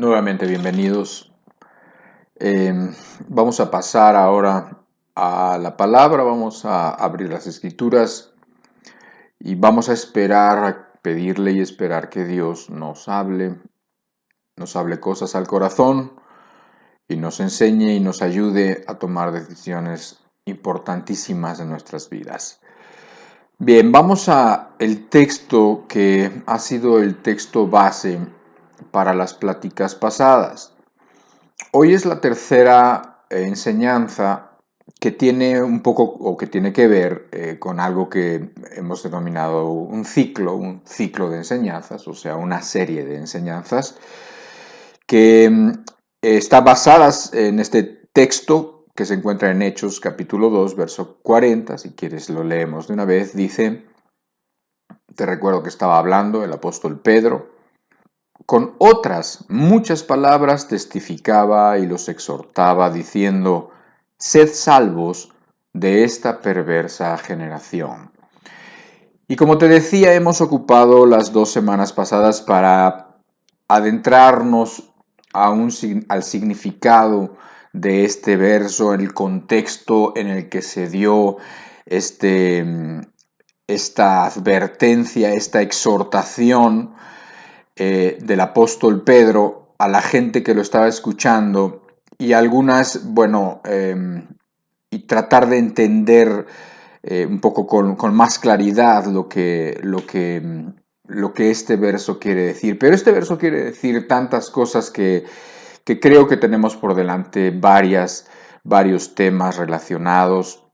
Nuevamente bienvenidos. Eh, Vamos a pasar ahora a la palabra, vamos a abrir las escrituras y vamos a esperar, a pedirle y esperar que Dios nos hable cosas al corazón y nos enseñe y nos ayude a tomar decisiones importantísimas en nuestras vidas. Bien, vamos a el texto que ha sido el texto base para las pláticas pasadas. Hoy es la tercera enseñanza que tiene un poco o que tiene que ver con algo que hemos denominado un ciclo de enseñanzas, o sea, una serie de enseñanzas que está basadas en este texto que se encuentra en Hechos capítulo 2, verso 40, si quieres lo leemos de una vez, dice, te recuerdo que estaba hablando el apóstol Pedro, con otras muchas palabras testificaba y los exhortaba, diciendo, sed salvos de esta perversa generación. Y como te decía, hemos ocupado las 2 semanas pasadas para adentrarnos al significado de este verso, el contexto en el que se dio esta advertencia, esta exhortación del apóstol Pedro a la gente que lo estaba escuchando y algunas, y tratar de entender un poco con más claridad lo que este verso quiere decir. Pero este verso quiere decir tantas cosas que creo que tenemos por delante varios temas relacionados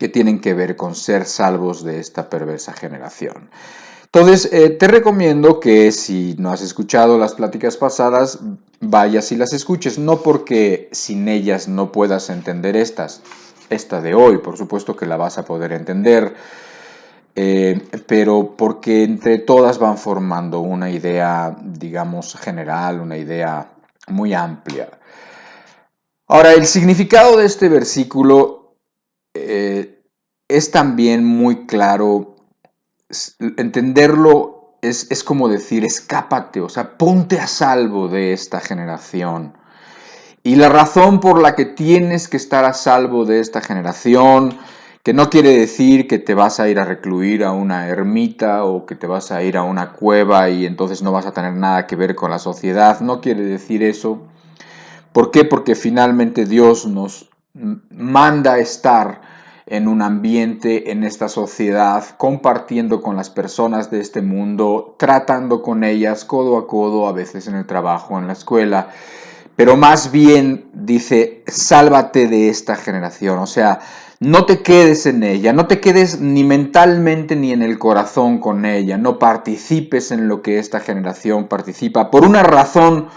que tienen que ver con ser salvos de esta perversa generación. Entonces, te recomiendo que si no has escuchado las pláticas pasadas, vayas y las escuches, no porque sin ellas no puedas entender esta de hoy, por supuesto que la vas a poder entender, pero porque entre todas van formando una idea, digamos, general, una idea muy amplia. Ahora, el significado de este versículo es también muy claro. Entenderlo es como decir, escápate, o sea, ponte a salvo de esta generación. Y la razón por la que tienes que estar a salvo de esta generación, que no quiere decir que te vas a ir a recluir a una ermita o que te vas a ir a una cueva y entonces no vas a tener nada que ver con la sociedad, no quiere decir eso. ¿Por qué? Porque finalmente Dios nos manda estar en un ambiente, en esta sociedad, compartiendo con las personas de este mundo, tratando con ellas codo a codo, a veces en el trabajo, en la escuela, pero más bien dice, sálvate de esta generación, o sea, no te quedes en ella, no te quedes ni mentalmente ni en el corazón con ella, no participes en lo que esta generación participa, por una razón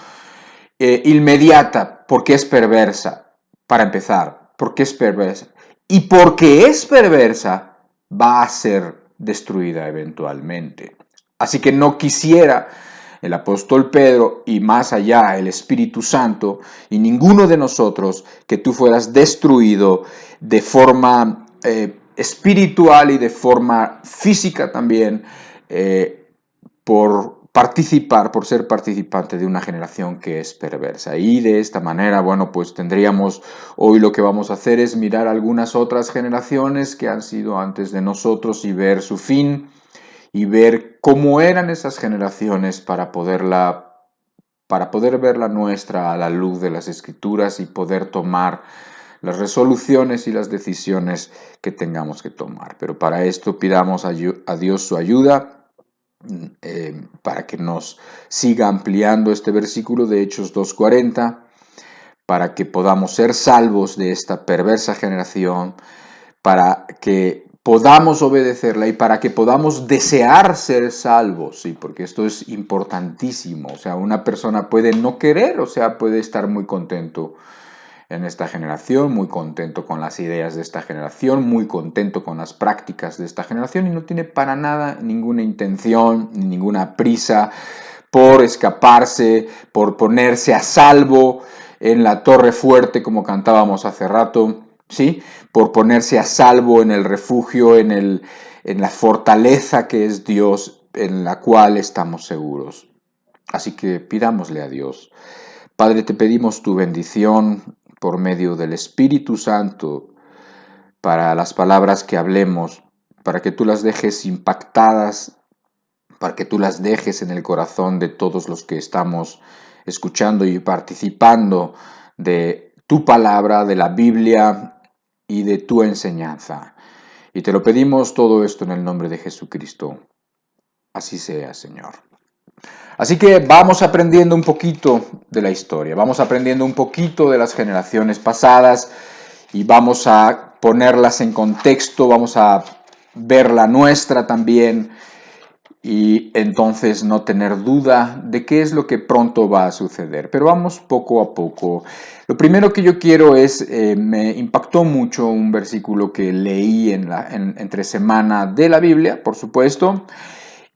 inmediata, porque es perversa, para empezar, porque es perversa. Y porque es perversa, va a ser destruida eventualmente. Así que no quisiera el apóstol Pedro y más allá el Espíritu Santo y ninguno de nosotros que tú fueras destruido de forma espiritual y de forma física también por participar, por ser participante de una generación que es perversa. Y de esta manera, bueno, pues tendríamos, hoy lo que vamos a hacer es mirar algunas otras generaciones que han sido antes de nosotros y ver su fin y ver cómo eran esas generaciones para poder ver la nuestra a la luz de las Escrituras y poder tomar las resoluciones y las decisiones que tengamos que tomar. Pero para esto pidamos a Dios su ayuda para que nos siga ampliando este versículo de Hechos 2:40, para que podamos ser salvos de esta perversa generación, para que podamos obedecerla y para que podamos desear ser salvos, ¿sí? Porque esto es importantísimo. O sea, una persona puede no querer, o sea, puede estar muy contento en esta generación, muy contento con las ideas de esta generación, muy contento con las prácticas de esta generación y no tiene para nada ninguna intención, ninguna prisa por escaparse, por ponerse a salvo en la torre fuerte como cantábamos hace rato, ¿sí? Por ponerse a salvo en el refugio, en la fortaleza que es Dios, en la cual estamos seguros. Así que pidámosle a Dios. Padre, te pedimos tu bendición por medio del Espíritu Santo para las palabras que hablemos, para que tú las dejes impactadas, para que tú las dejes en el corazón de todos los que estamos escuchando y participando de tu palabra, de la Biblia y de tu enseñanza. Y te lo pedimos todo esto en el nombre de Jesucristo. Así sea, Señor. Así que vamos aprendiendo un poquito de la historia, vamos aprendiendo un poquito de las generaciones pasadas y vamos a ponerlas en contexto, vamos a ver la nuestra también y entonces no tener duda de qué es lo que pronto va a suceder. Pero vamos poco a poco. Lo primero que yo quiero es, me impactó mucho un versículo que leí entre semana de la Biblia, por supuesto,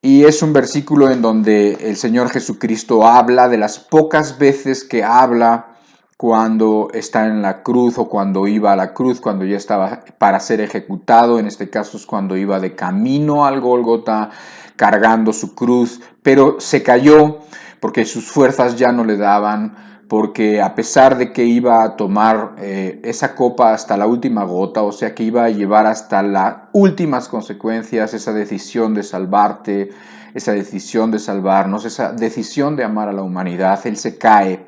y es un versículo en donde el Señor Jesucristo habla de las pocas veces que habla cuando está en la cruz o cuando iba a la cruz, cuando ya estaba para ser ejecutado. En este caso es cuando iba de camino al Gólgota cargando su cruz, pero se cayó porque sus fuerzas ya no le daban, porque a pesar de que iba a tomar esa copa hasta la última gota, o sea que iba a llevar hasta las últimas consecuencias esa decisión de salvarte, esa decisión de salvarnos, esa decisión de amar a la humanidad, él se cae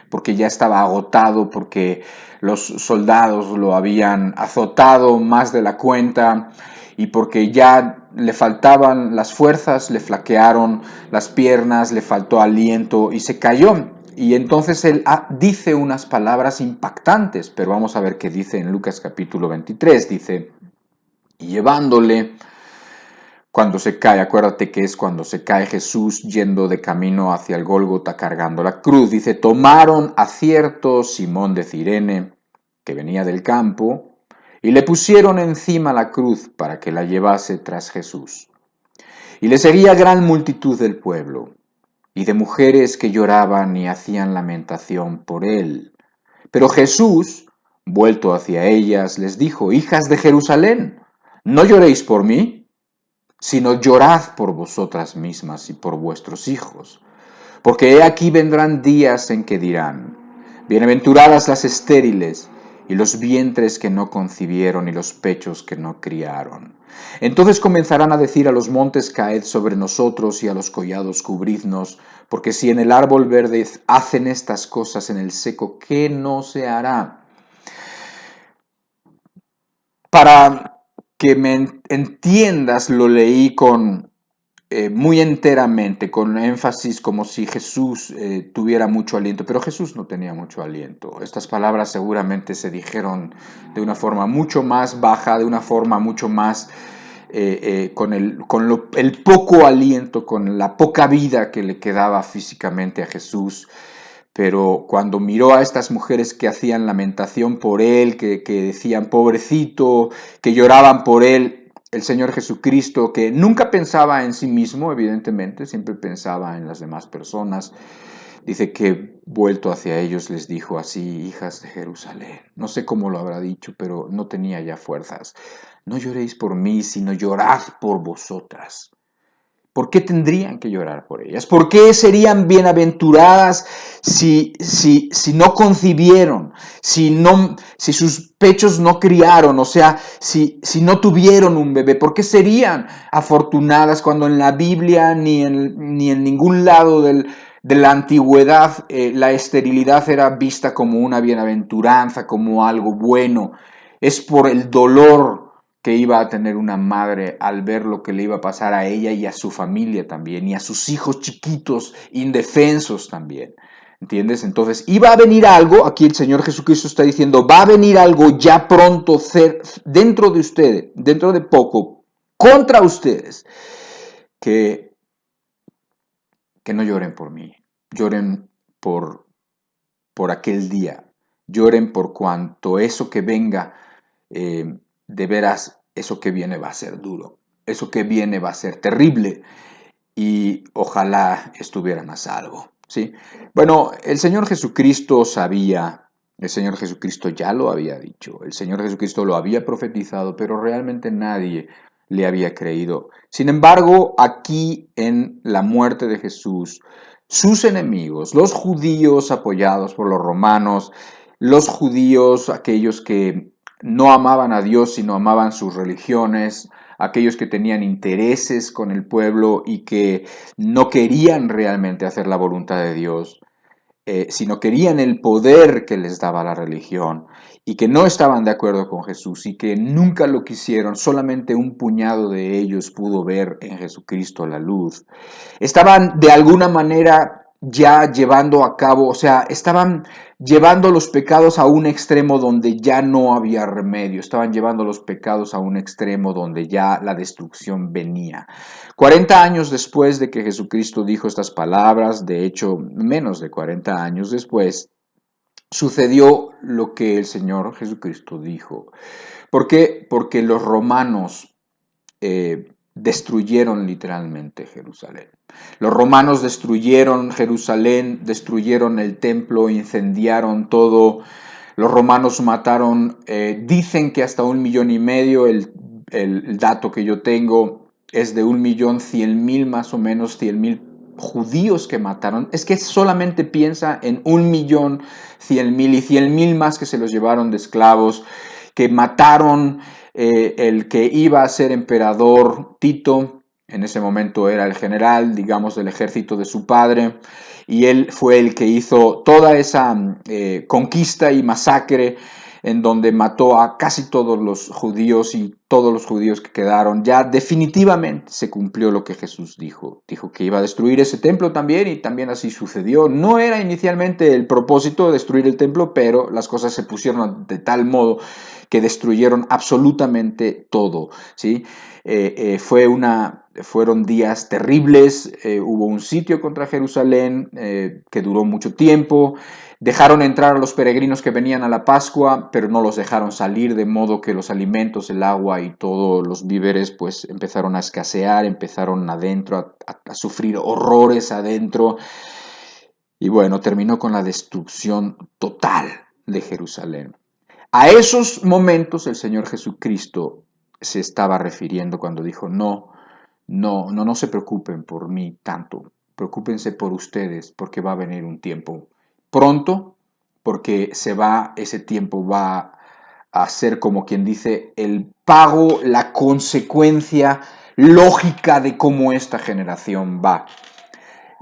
porque ya estaba agotado, porque los soldados lo habían azotado más de la cuenta y porque ya le faltaban las fuerzas, le flaquearon las piernas, le faltó aliento y se cayó. Y entonces él dice unas palabras impactantes, pero vamos a ver qué dice en Lucas capítulo 23. Dice, y llevándole, cuando se cae, acuérdate que es cuando se cae Jesús yendo de camino hacia el Gólgota cargando la cruz. Dice, tomaron a cierto Simón de Cirene, que venía del campo, y le pusieron encima la cruz para que la llevase tras Jesús. Y le seguía gran multitud del pueblo, y de mujeres que lloraban y hacían lamentación por él. Pero Jesús, vuelto hacia ellas, les dijo, hijas de Jerusalén, ¿no lloréis por mí? Sino llorad por vosotras mismas y por vuestros hijos. Porque he aquí vendrán días en que dirán, bienaventuradas las estériles, y los vientres que no concibieron y los pechos que no criaron. Entonces comenzarán a decir a los montes, caed sobre nosotros, y a los collados cubridnos, porque si en el árbol verde hacen estas cosas en el seco, ¿qué no se hará? Para que me entiendas, lo leí con muy enteramente, con énfasis, como si Jesús tuviera mucho aliento, pero Jesús no tenía mucho aliento. Estas palabras seguramente se dijeron de una forma mucho más baja, de una forma mucho más con el poco aliento, con la poca vida que le quedaba físicamente a Jesús. Pero cuando miró a estas mujeres que hacían lamentación por él, que decían pobrecito, que lloraban por él, el Señor Jesucristo, que nunca pensaba en sí mismo, evidentemente, siempre pensaba en las demás personas, dice que vuelto hacia ellos les dijo así, hijas de Jerusalén. No sé cómo lo habrá dicho, pero no tenía ya fuerzas. No lloréis por mí, sino llorad por vosotras. ¿Por qué tendrían que llorar por ellas? ¿Por qué serían bienaventuradas si no concibieron, si sus pechos no criaron, o sea, si no tuvieron un bebé? ¿Por qué serían afortunadas cuando en la Biblia ni en ningún lado de la antigüedad la esterilidad era vista como una bienaventuranza, como algo bueno? Es por el dolor que iba a tener una madre al ver lo que le iba a pasar a ella y a su familia también, y a sus hijos chiquitos, indefensos también. ¿Entiendes? Entonces, iba a venir algo, aquí el Señor Jesucristo está diciendo, va a venir algo ya pronto dentro de ustedes, dentro de poco, contra ustedes, que, que no lloren por mí, lloren por aquel día, lloren por cuanto eso que venga, de veras, eso que viene va a ser duro, eso que viene va a ser terrible y ojalá estuvieran a salvo, ¿sí? Bueno, el Señor Jesucristo sabía, el Señor Jesucristo ya lo había dicho, el Señor Jesucristo lo había profetizado, pero realmente nadie le había creído. Sin embargo, aquí en la muerte de Jesús, sus enemigos, los judíos apoyados por los romanos, los judíos, aquellos que no amaban a Dios, sino amaban sus religiones, aquellos que tenían intereses con el pueblo y que no querían realmente hacer la voluntad de Dios, sino querían el poder que les daba la religión y que no estaban de acuerdo con Jesús y que nunca lo quisieron, solamente un puñado de ellos pudo ver en Jesucristo la luz. Estaban de alguna manera ya llevando a cabo, o sea, estaban llevando los pecados a un extremo donde ya no había remedio, estaban llevando los pecados a un extremo donde ya la destrucción venía. 40 años después de que Jesucristo dijo estas palabras, de hecho, menos de 40 años después, sucedió lo que el Señor Jesucristo dijo. ¿Por qué? Porque los romanos destruyeron literalmente Jerusalén. Los romanos destruyeron Jerusalén, destruyeron el templo, incendiaron todo. Los romanos mataron, dicen que hasta 1,5 millones, el dato que yo tengo es de 1,100,000 más o menos, 100,000 judíos que mataron. Es que solamente piensa en 1,100,000 y 100,000 más que se los llevaron de esclavos, que mataron. El que iba a ser emperador, Tito, en ese momento era el general, digamos, del ejército de su padre, y él fue el que hizo toda esa conquista y masacre en donde mató a casi todos los judíos y todos los judíos que quedaron. Ya definitivamente se cumplió lo que Jesús dijo. Dijo que iba a destruir ese templo también y también así sucedió. No era inicialmente el propósito de destruir el templo, pero las cosas se pusieron de tal modo que destruyeron absolutamente todo, ¿sí? Fueron días terribles, hubo un sitio contra Jerusalén que duró mucho tiempo, dejaron entrar a los peregrinos que venían a la Pascua, pero no los dejaron salir, de modo que los alimentos, el agua y todos los víveres pues empezaron a escasear, empezaron adentro a sufrir horrores adentro, y bueno, terminó con la destrucción total de Jerusalén. A esos momentos el Señor Jesucristo se estaba refiriendo cuando dijo, no se preocupen por mí tanto, preocúpense por ustedes porque va a venir un tiempo pronto, porque ese tiempo va a ser como quien dice el pago, la consecuencia lógica de cómo esta generación va.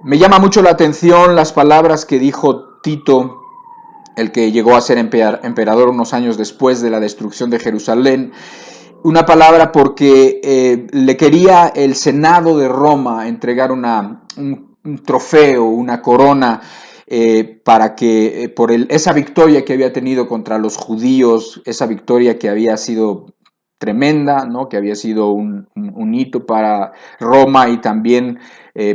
Me llama mucho la atención las palabras que dijo Tito, el que llegó a ser emperador unos años después de la destrucción de Jerusalén. Una palabra porque le quería el Senado de Roma entregar un trofeo, una corona, para que por esa victoria que había tenido contra los judíos, esa victoria que había sido tremenda, ¿no? Que había sido un hito para Roma y también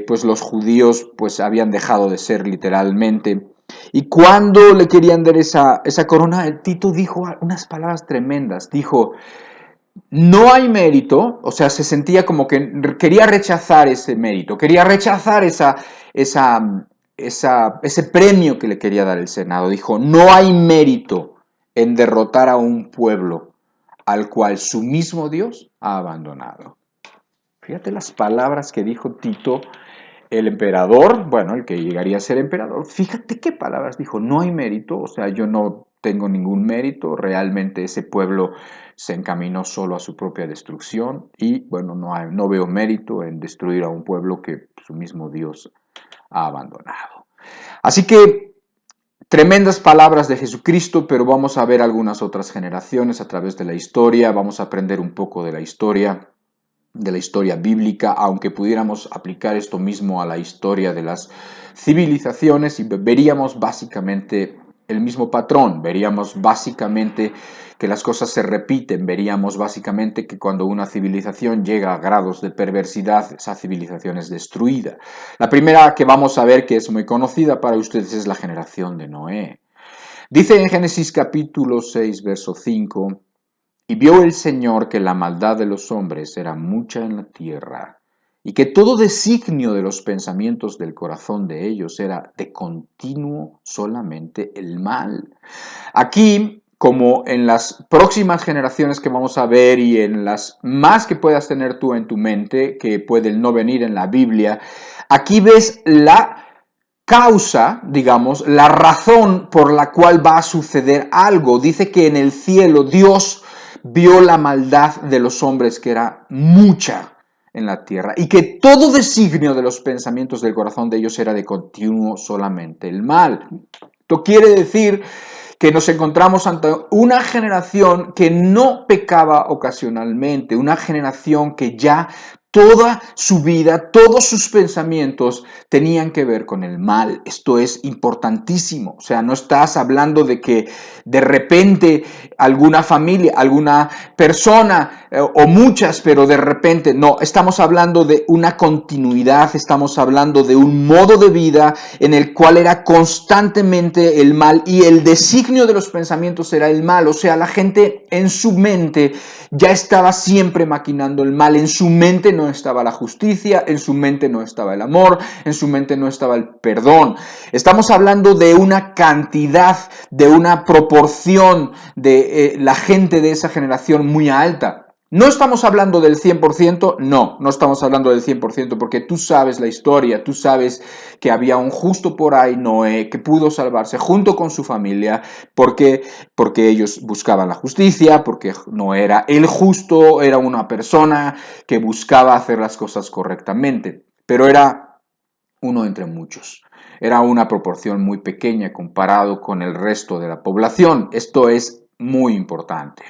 pues los judíos pues habían dejado de ser literalmente. Y cuando le querían dar esa corona, Tito dijo unas palabras tremendas. Dijo, no hay mérito, o sea, se sentía como que quería rechazar ese mérito, quería rechazar ese premio que le quería dar el Senado. Dijo, no hay mérito en derrotar a un pueblo al cual su mismo Dios ha abandonado. Fíjate las palabras que dijo Tito, el emperador, bueno, el que llegaría a ser emperador. Fíjate qué palabras dijo, no hay mérito, o sea, yo no tengo ningún mérito, realmente ese pueblo se encaminó solo a su propia destrucción y bueno, no veo mérito en destruir a un pueblo que su mismo Dios ha abandonado. Así que tremendas palabras de Jesucristo, pero vamos a ver algunas otras generaciones a través de la historia, vamos a aprender un poco de la historia bíblica, aunque pudiéramos aplicar esto mismo a la historia de las civilizaciones y veríamos básicamente el mismo patrón, veríamos básicamente que las cosas se repiten, veríamos básicamente que cuando una civilización llega a grados de perversidad, esa civilización es destruida. La primera que vamos a ver, que es muy conocida para ustedes, es la generación de Noé. Dice en Génesis capítulo 6, verso 5, y vio el Señor que la maldad de los hombres era mucha en la tierra, y que todo designio de los pensamientos del corazón de ellos era de continuo solamente el mal. Aquí, como en las próximas generaciones que vamos a ver y en las más que puedas tener tú en tu mente, que pueden no venir en la Biblia, aquí ves la causa, digamos, la razón por la cual va a suceder algo. Dice que en el cielo Dios vio la maldad de los hombres, que era mucha en la tierra, y que todo designio de los pensamientos del corazón de ellos era de continuo solamente el mal. Esto quiere decir que nos encontramos ante una generación que no pecaba ocasionalmente, una generación que ya toda su vida, todos sus pensamientos tenían que ver con el mal. Esto es importantísimo. O sea, no estás hablando de que de repente alguna familia, alguna persona o muchas, pero de repente, no, estamos hablando de una continuidad, estamos hablando de un modo de vida en el cual era constantemente el mal y el designio de los pensamientos era el mal. O sea, la gente en su mente ya estaba siempre maquinando el mal, en su mente no estaba la justicia, en su mente no estaba el amor, en su mente no estaba el perdón. Estamos hablando de una cantidad, de una proporción de la gente de esa generación muy alta. No estamos hablando del 100%, no estamos hablando del 100%, porque tú sabes la historia, tú sabes que había un justo por ahí, Noé, que pudo salvarse junto con su familia, porque ellos buscaban la justicia, porque no era el justo, era una persona que buscaba hacer las cosas correctamente, pero era uno entre muchos. Era una proporción muy pequeña comparado con el resto de la población. Esto es muy importante.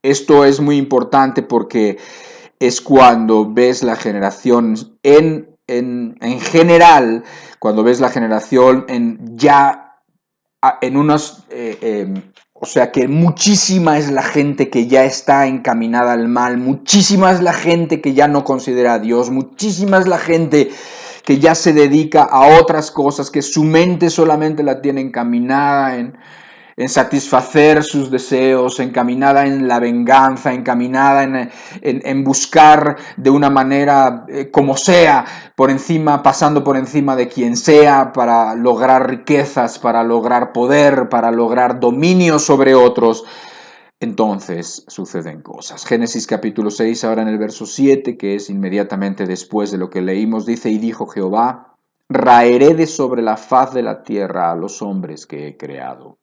Esto es muy importante porque es cuando ves la generación en general, cuando ves la generación en unos, o sea que muchísima es la gente que ya está encaminada al mal, muchísima es la gente que ya no considera a Dios, muchísima es la gente que ya se dedica a otras cosas, que su mente solamente la tiene encaminada en satisfacer sus deseos, encaminada en la venganza, encaminada en buscar de una manera como sea, por encima, pasando por encima de quien sea, para lograr riquezas, para lograr poder, para lograr dominio sobre otros. Entonces suceden cosas. Génesis capítulo 6, ahora en el verso 7, que es inmediatamente después de lo que leímos, dice: y dijo Jehová, raeré de sobre la faz de la tierra a los hombres que he creado,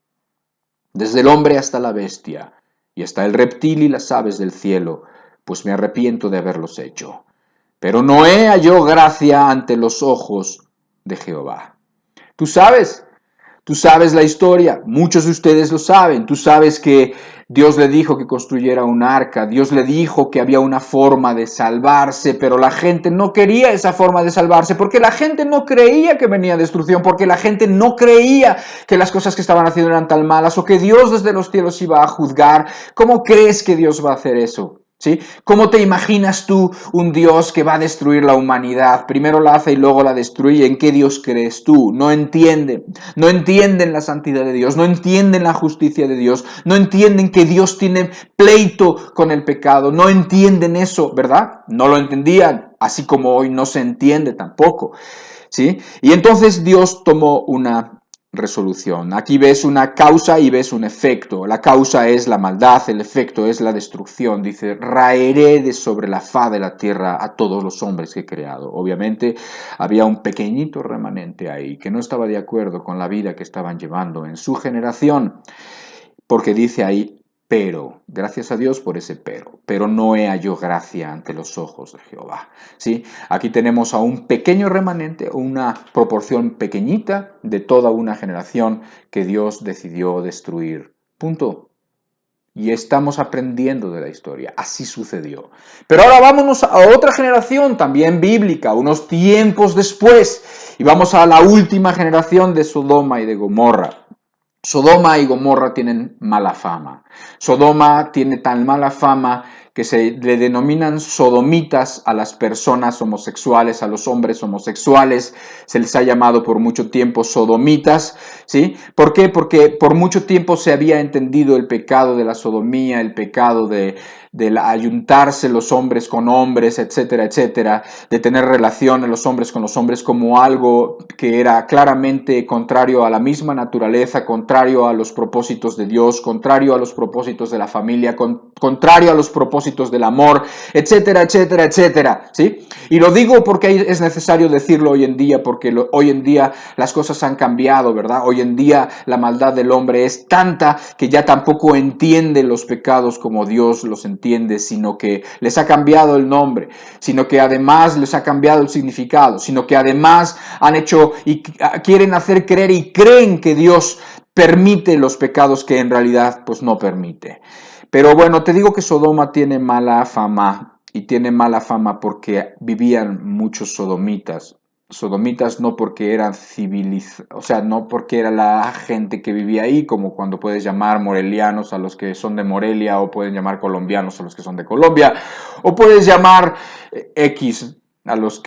desde el hombre hasta la bestia, y hasta el reptil y las aves del cielo, pues me arrepiento de haberlos hecho. Pero Noé halló gracia ante los ojos de Jehová. Tú sabes la historia, muchos de ustedes lo saben, tú sabes que Dios le dijo que construyera un arca, Dios le dijo que había una forma de salvarse, pero la gente no quería esa forma de salvarse, porque la gente no creía que venía destrucción, porque la gente no creía que las cosas que estaban haciendo eran tan malas, o que Dios desde los cielos iba a juzgar. ¿Cómo crees que Dios va a hacer eso? ¿Sí? ¿Cómo te imaginas tú un Dios que va a destruir la humanidad? Primero la hace y luego la destruye. ¿En qué Dios crees tú? No entienden la santidad de Dios, no entienden la justicia de Dios, no entienden que Dios tiene pleito con el pecado, no entienden eso, ¿verdad? No lo entendían, así como hoy no se entiende tampoco, ¿sí? Y entonces Dios tomó una resolución. Aquí ves una causa y ves un efecto. La causa es la maldad, el efecto es la destrucción. Dice: raeré de sobre la faz de la tierra a todos los hombres que he creado. Obviamente había un pequeñito remanente ahí que no estaba de acuerdo con la vida que estaban llevando en su generación, porque dice ahí: pero, gracias a Dios por ese pero Noé halló gracia ante los ojos de Jehová. ¿Sí? Aquí tenemos a un pequeño remanente, una proporción pequeñita de toda una generación que Dios decidió destruir. Punto. Y estamos aprendiendo de la historia. Así sucedió. Pero ahora vámonos a otra generación también bíblica, unos tiempos después. Y vamos a la última generación de Sodoma y de Gomorra. Sodoma y Gomorra tienen mala fama. Sodoma tiene tan mala fama que se le denominan sodomitas a las personas homosexuales, a los hombres homosexuales. Se les ha llamado por mucho tiempo sodomitas, ¿sí? ¿Por qué? Porque por mucho tiempo se había entendido el pecado de la sodomía, el pecado de ayuntarse los hombres con hombres, etcétera, etcétera, de tener relaciones los hombres con los hombres como algo que era claramente contrario a la misma naturaleza, contrario contrario a los propósitos de Dios, contrario a los propósitos de la familia, contrario a los propósitos del amor, etcétera, etcétera, etcétera, ¿sí? Y lo digo porque es necesario decirlo hoy en día, porque hoy en día las cosas han cambiado, ¿verdad? Hoy en día la maldad del hombre es tanta que ya tampoco entiende los pecados como Dios los entiende, sino que les ha cambiado el nombre, sino que además les ha cambiado el significado, sino que además han hecho y quieren hacer creer y creen que Dios permite los pecados que en realidad pues no permite. Pero bueno, te digo que Sodoma tiene mala fama, y tiene mala fama porque vivían muchos sodomitas. Sodomitas no porque eran civilizados, o sea, no porque era la gente que vivía ahí, como cuando puedes llamar morelianos a los que son de Morelia, o pueden llamar colombianos a los que son de Colombia, o puedes llamar X a los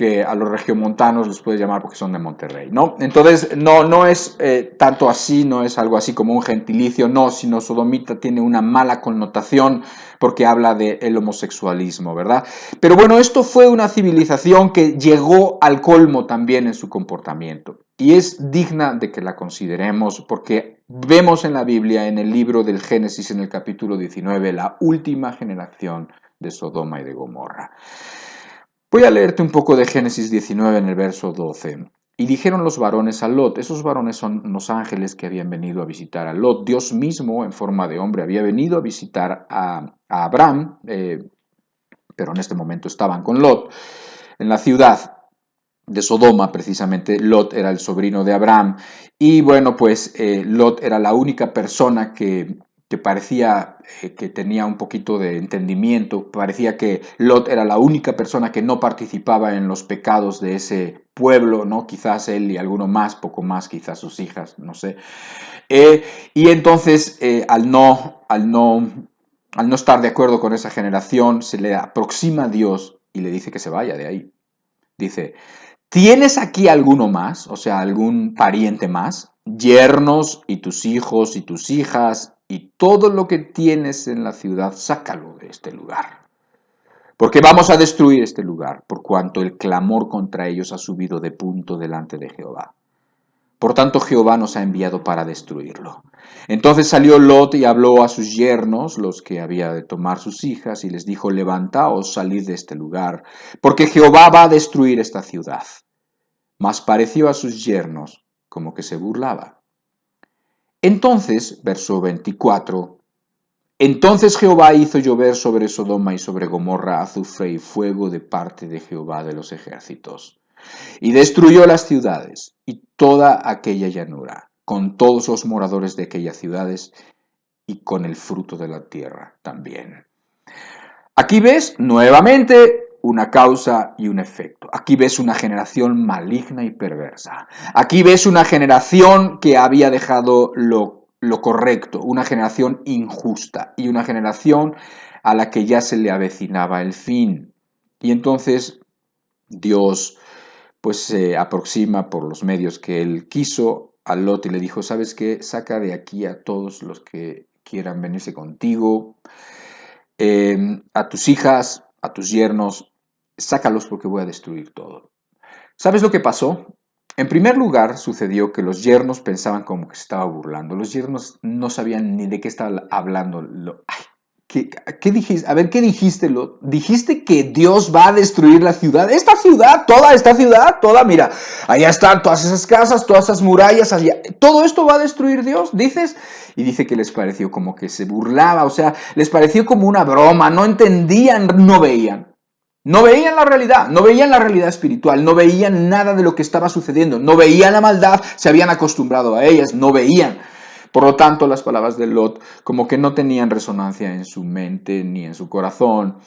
regiomontanos los puedes llamar porque son de Monterrey, ¿no? Entonces, no es tanto así, no es algo así como un gentilicio, no, sino sodomita tiene una mala connotación porque habla del homosexualismo, ¿verdad? Pero bueno, esto fue una civilización que llegó al colmo también en su comportamiento y es digna de que la consideremos porque vemos en la Biblia, en el libro del Génesis, en el capítulo 19, la última generación de Sodoma y de Gomorra. Voy a leerte un poco de Génesis 19 en el verso 12. Y dijeron los varones a Lot, esos varones son unos ángeles que habían venido a visitar a Lot. Dios mismo, en forma de hombre, había venido a visitar a Abraham, pero en este momento estaban con Lot en la ciudad de Sodoma. Precisamente Lot era el sobrino de Abraham, y bueno, pues Lot era la única persona que parecía que tenía un poquito de entendimiento. Parecía que Lot era la única persona que no participaba en los pecados de ese pueblo, ¿no? Quizás él y alguno más, poco más, quizás sus hijas, no sé. Y entonces, al no estar de acuerdo con esa generación, se le aproxima a Dios y le dice que se vaya de ahí. Dice, ¿tienes aquí alguno más? O sea, algún pariente más, yernos y tus hijos y tus hijas y todo lo que tienes en la ciudad, sácalo de este lugar. Porque vamos a destruir este lugar, por cuanto el clamor contra ellos ha subido de punto delante de Jehová. Por tanto, Jehová nos ha enviado para destruirlo. Entonces salió Lot y habló a sus yernos, los que había de tomar sus hijas, y les dijo, levantaos, salid de este lugar, porque Jehová va a destruir esta ciudad. Mas pareció a sus yernos como que se burlaba. Entonces, verso 24, entonces Jehová hizo llover sobre Sodoma y sobre Gomorra azufre y fuego de parte de Jehová de los ejércitos, y destruyó las ciudades y toda aquella llanura, con todos los moradores de aquellas ciudades y con el fruto de la tierra también. Aquí ves nuevamente una causa y un efecto. Aquí ves una generación maligna y perversa. Aquí ves una generación que había dejado lo correcto, una generación injusta y una generación a la que ya se le avecinaba el fin. Y entonces Dios pues se aproxima por los medios que él quiso a Lot y le dijo, ¿sabes qué? Saca de aquí a todos los que quieran venirse contigo, a tus hijas, a tus yernos, sácalos porque voy a destruir todo. ¿Sabes lo que pasó? En primer lugar, sucedió que los yernos pensaban como que se estaba burlando. Los yernos no sabían ni de qué estaba hablando. Ay, ¿qué dijiste? A ver, ¿qué dijiste? ¿Dijiste que Dios va a destruir la ciudad? Esta ciudad, toda, mira, allá están todas esas casas, todas esas murallas, allá, todo esto va a destruir Dios, dices. Y dice que les pareció como que se burlaba, o sea, les pareció como una broma, no entendían, no veían. No veían la realidad, no veían la realidad espiritual, no veían nada de lo que estaba sucediendo, no veían la maldad, se habían acostumbrado a ellas, no veían. Por lo tanto, las palabras de Lot como que no tenían resonancia en su mente ni en su corazón.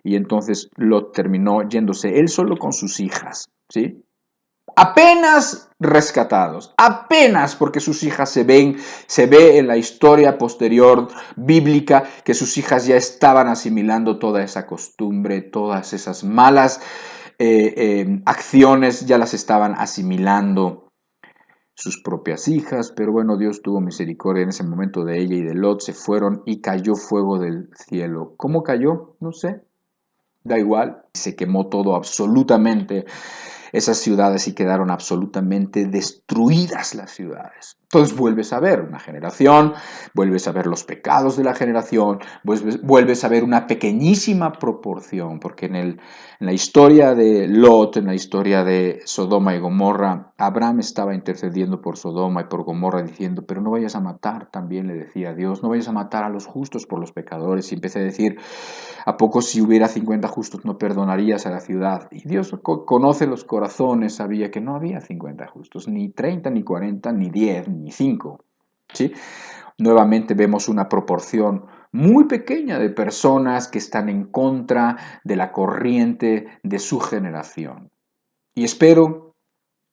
Y entonces Lot terminó yéndose él solo con sus hijas, ¿sí? Apenas rescatados, apenas porque sus hijas se ve en la historia posterior bíblica que sus hijas ya estaban asimilando toda esa costumbre, todas esas malas acciones, ya las estaban asimilando sus propias hijas, pero bueno, Dios tuvo misericordia en ese momento de ella y de Lot, se fueron y cayó fuego del cielo. ¿Cómo cayó? No sé, da igual, se quemó todo absolutamente. esas ciudades y quedaron absolutamente destruidas las ciudades. Entonces vuelves a ver una generación, vuelves a ver los pecados de la generación, vuelves a ver una pequeñísima proporción, porque en la historia de Lot, en la historia de Sodoma y Gomorra, Abraham estaba intercediendo por Sodoma y por Gomorra diciendo, pero no vayas a matar, también le decía a Dios, no vayas a matar a los justos por los pecadores. Y empecé a decir, ¿a poco si hubiera 50 justos no perdonarías a la ciudad? Y Dios conoce los corazones, sabía que no había 50 justos, ni 30, ni 40, ni 10, ni 5. ¿Sí? Nuevamente vemos una proporción muy pequeña de personas que están en contra de la corriente de su generación. Y espero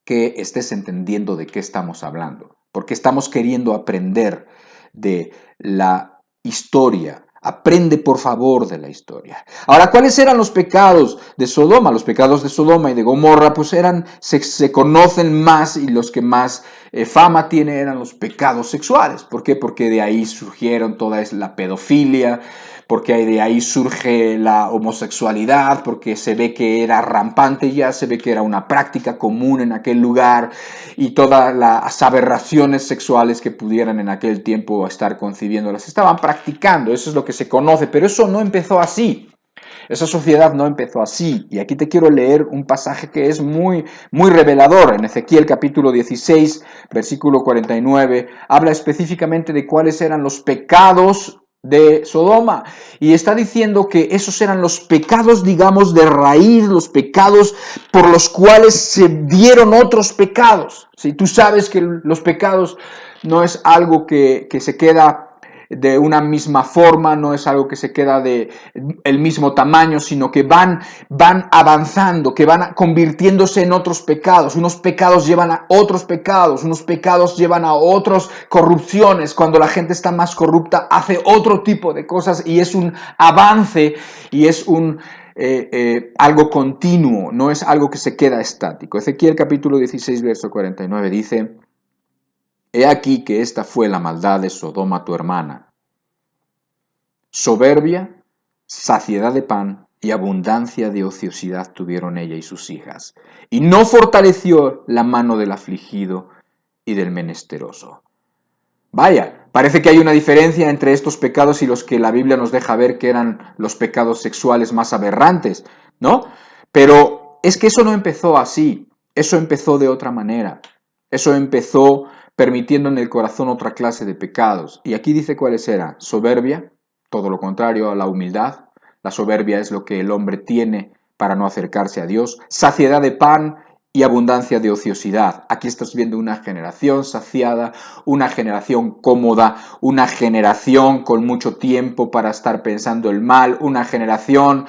que estés entendiendo de qué estamos hablando, porque estamos queriendo aprender de la historia. Aprende, por favor, de la historia. Ahora, ¿cuáles eran los pecados de Sodoma? Los pecados de Sodoma y de Gomorra, pues se conocen más, y los que más fama tienen eran los pecados sexuales. ¿Por qué? Porque de ahí surgieron toda la pedofilia, porque de ahí surge la homosexualidad, porque se ve que era rampante ya, se ve que era una práctica común en aquel lugar, y todas las aberraciones sexuales que pudieran en aquel tiempo estar concibiendo las estaban practicando. Eso es lo que se conoce, pero eso no empezó así. Esa sociedad no empezó así. Y aquí te quiero leer un pasaje que es muy, muy revelador. En Ezequiel capítulo 16, versículo 49, habla específicamente de cuáles eran los pecados de Sodoma, y está diciendo que esos eran los pecados, digamos, de raíz, los pecados por los cuales se dieron otros pecados. Si tú sabes que los pecados no es algo que se queda de una misma forma, no es algo que se queda de el mismo tamaño, sino que van avanzando, que van convirtiéndose en otros pecados. Unos pecados llevan a otros pecados, unos pecados llevan a otras corrupciones. Cuando la gente está más corrupta, hace otro tipo de cosas, y es un avance, y es algo continuo, no es algo que se queda estático. Ezequiel capítulo 16, verso 49 dice: He aquí que esta fue la maldad de Sodoma tu hermana. Soberbia, saciedad de pan y abundancia de ociosidad tuvieron ella y sus hijas, y no fortaleció la mano del afligido y del menesteroso. Vaya, parece que hay una diferencia entre estos pecados y los que la Biblia nos deja ver que eran los pecados sexuales más aberrantes, ¿no? Pero es que eso no empezó así, eso empezó de otra manera, eso empezó permitiendo en el corazón otra clase de pecados. Y aquí dice cuáles eran: soberbia, todo lo contrario a la humildad. La soberbia es lo que el hombre tiene para no acercarse a Dios. Saciedad de pan y abundancia de ociosidad. Aquí estás viendo una generación saciada, una generación cómoda, una generación con mucho tiempo para estar pensando el mal, una generación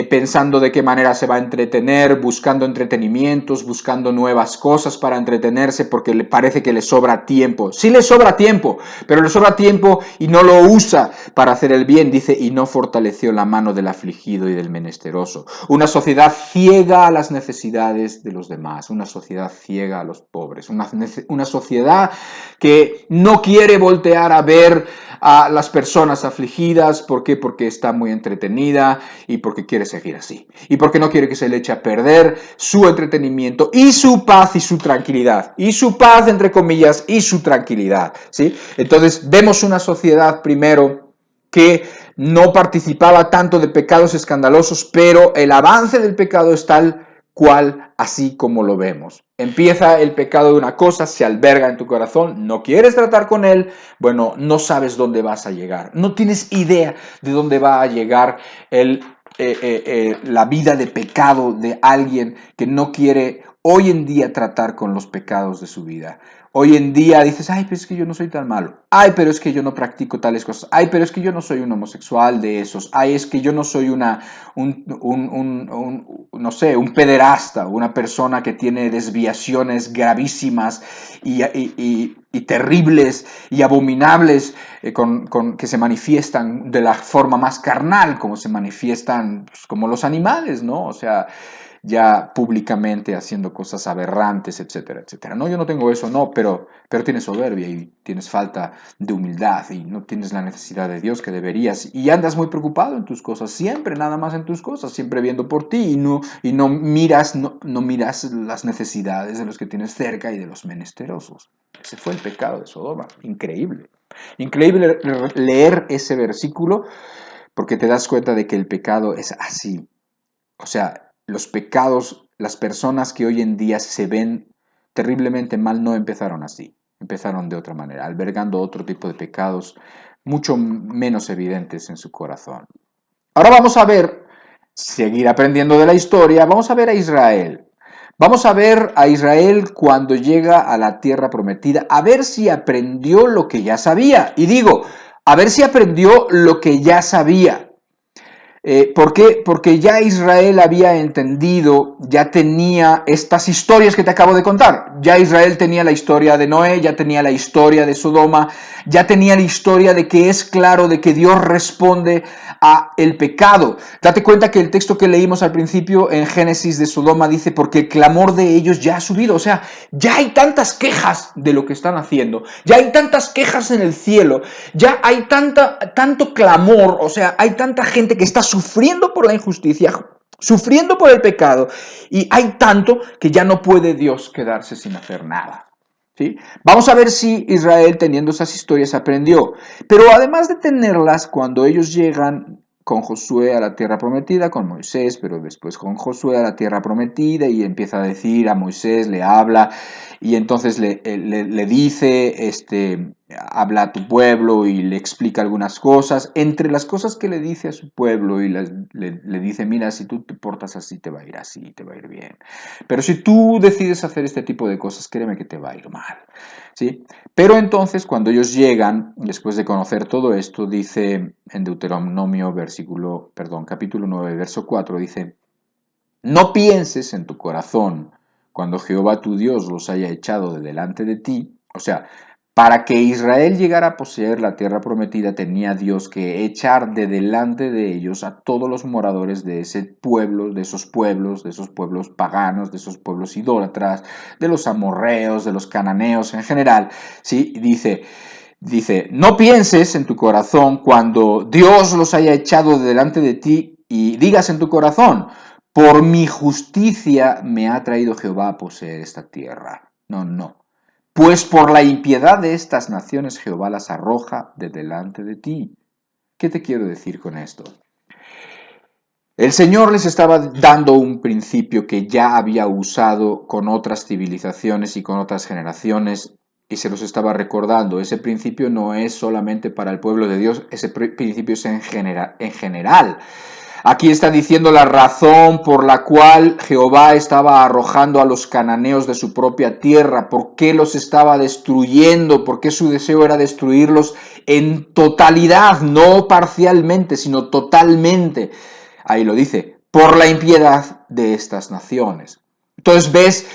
pensando de qué manera se va a entretener, buscando entretenimientos, buscando nuevas cosas para entretenerse, porque le parece que le sobra tiempo. Sí le sobra tiempo, pero le sobra tiempo y no lo usa para hacer el bien, dice, y no fortaleció la mano del afligido y del menesteroso. Una sociedad ciega a las necesidades de los demás, una sociedad ciega a los pobres, una sociedad que no quiere voltear a ver a las personas afligidas. ¿Por qué? Porque está muy entretenida y porque quiere seguir así. Y porque no quiere que se le eche a perder su entretenimiento y su paz y su tranquilidad. Y su paz, entre comillas, y su tranquilidad, ¿sí? Entonces, vemos una sociedad primero que no participaba tanto de pecados escandalosos, pero el avance del pecado es tal cual, así como lo vemos. Empieza el pecado de una cosa, se alberga en tu corazón, no quieres tratar con él, bueno, no sabes dónde vas a llegar, no tienes idea de dónde va a llegar la vida de pecado de alguien que no quiere hoy en día tratar con los pecados de su vida. Hoy en día dices, ay, pero es que yo no soy tan malo. Ay, pero es que yo no practico tales cosas. Ay, pero es que yo no soy un homosexual de esos. Ay, es que yo no soy no sé, un pederasta, una persona que tiene desviaciones gravísimas y terribles y abominables que se manifiestan de la forma más carnal, como se manifiestan pues, como los animales, ¿no? O sea, ya públicamente haciendo cosas aberrantes, etcétera, etcétera. No, yo no tengo eso, no, pero tienes soberbia y tienes falta de humildad y no tienes la necesidad de Dios que deberías y andas muy preocupado en tus cosas, siempre, nada más en tus cosas, siempre viendo por ti y no miras las necesidades de los que tienes cerca y de los menesterosos. Ese fue el pecado de Sodoma, increíble. Increíble leer ese versículo porque te das cuenta de que el pecado es así. O sea, los pecados, las personas que hoy en día se ven terriblemente mal no empezaron así, empezaron de otra manera, albergando otro tipo de pecados mucho menos evidentes en su corazón. Ahora vamos a ver, seguir aprendiendo de la historia, vamos a ver a Israel. Vamos a ver a Israel cuando llega a la tierra prometida, a ver si aprendió lo que ya sabía. Y digo, a ver si aprendió lo que ya sabía. ¿Por qué? Porque ya Israel había entendido, ya tenía estas historias que te acabo de contar. Ya Israel tenía la historia de Noé, ya tenía la historia de Sodoma, ya tenía la historia de que es claro de que Dios responde a el pecado. Date cuenta que el texto que leímos al principio en Génesis de Sodoma dice, porque el clamor de ellos ya ha subido. O sea, ya hay tantas quejas de lo que están haciendo, ya hay tantas quejas en el cielo, ya hay tanto clamor, o sea, hay tanta gente que está sufriendo por la injusticia, sufriendo por el pecado, y hay tanto que ya no puede Dios quedarse sin hacer nada. ¿Sí? Vamos a ver si Israel, teniendo esas historias, aprendió. Pero además de tenerlas, cuando ellos llegan con Josué a la tierra prometida, con Moisés, pero después con Josué a la tierra prometida, y empieza a decir a Moisés, le habla, y entonces le dice, habla a tu pueblo y le explica algunas cosas. Entre las cosas que le dice a su pueblo y le dice, mira, si tú te portas así, te va a ir así, te va a ir bien. Pero si tú decides hacer este tipo de cosas, créeme que te va a ir mal. ¿Sí? Pero entonces, cuando ellos llegan, después de conocer todo esto, dice en Deuteronomio capítulo 9, verso 4, dice, no pienses en tu corazón cuando Jehová tu Dios los haya echado de delante de ti. O sea, para que Israel llegara a poseer la tierra prometida, tenía Dios que echar de delante de ellos a todos los moradores de ese pueblo, de esos pueblos paganos, de esos pueblos idólatras, de los amorreos, de los cananeos en general. ¿Sí? Dice, no pienses en tu corazón cuando Dios los haya echado de delante de ti y digas en tu corazón, por mi justicia me ha traído Jehová a poseer esta tierra. No, no. Pues por la impiedad de estas naciones Jehová las arroja de delante de ti. ¿Qué te quiero decir con esto? El Señor les estaba dando un principio que ya había usado con otras civilizaciones y con otras generaciones y se los estaba recordando. Ese principio no es solamente para el pueblo de Dios, ese principio es en general. Aquí está diciendo la razón por la cual Jehová estaba arrojando a los cananeos de su propia tierra, por qué los estaba destruyendo, por qué su deseo era destruirlos en totalidad, no parcialmente, sino totalmente. Ahí lo dice, por la impiedad de estas naciones. Entonces ves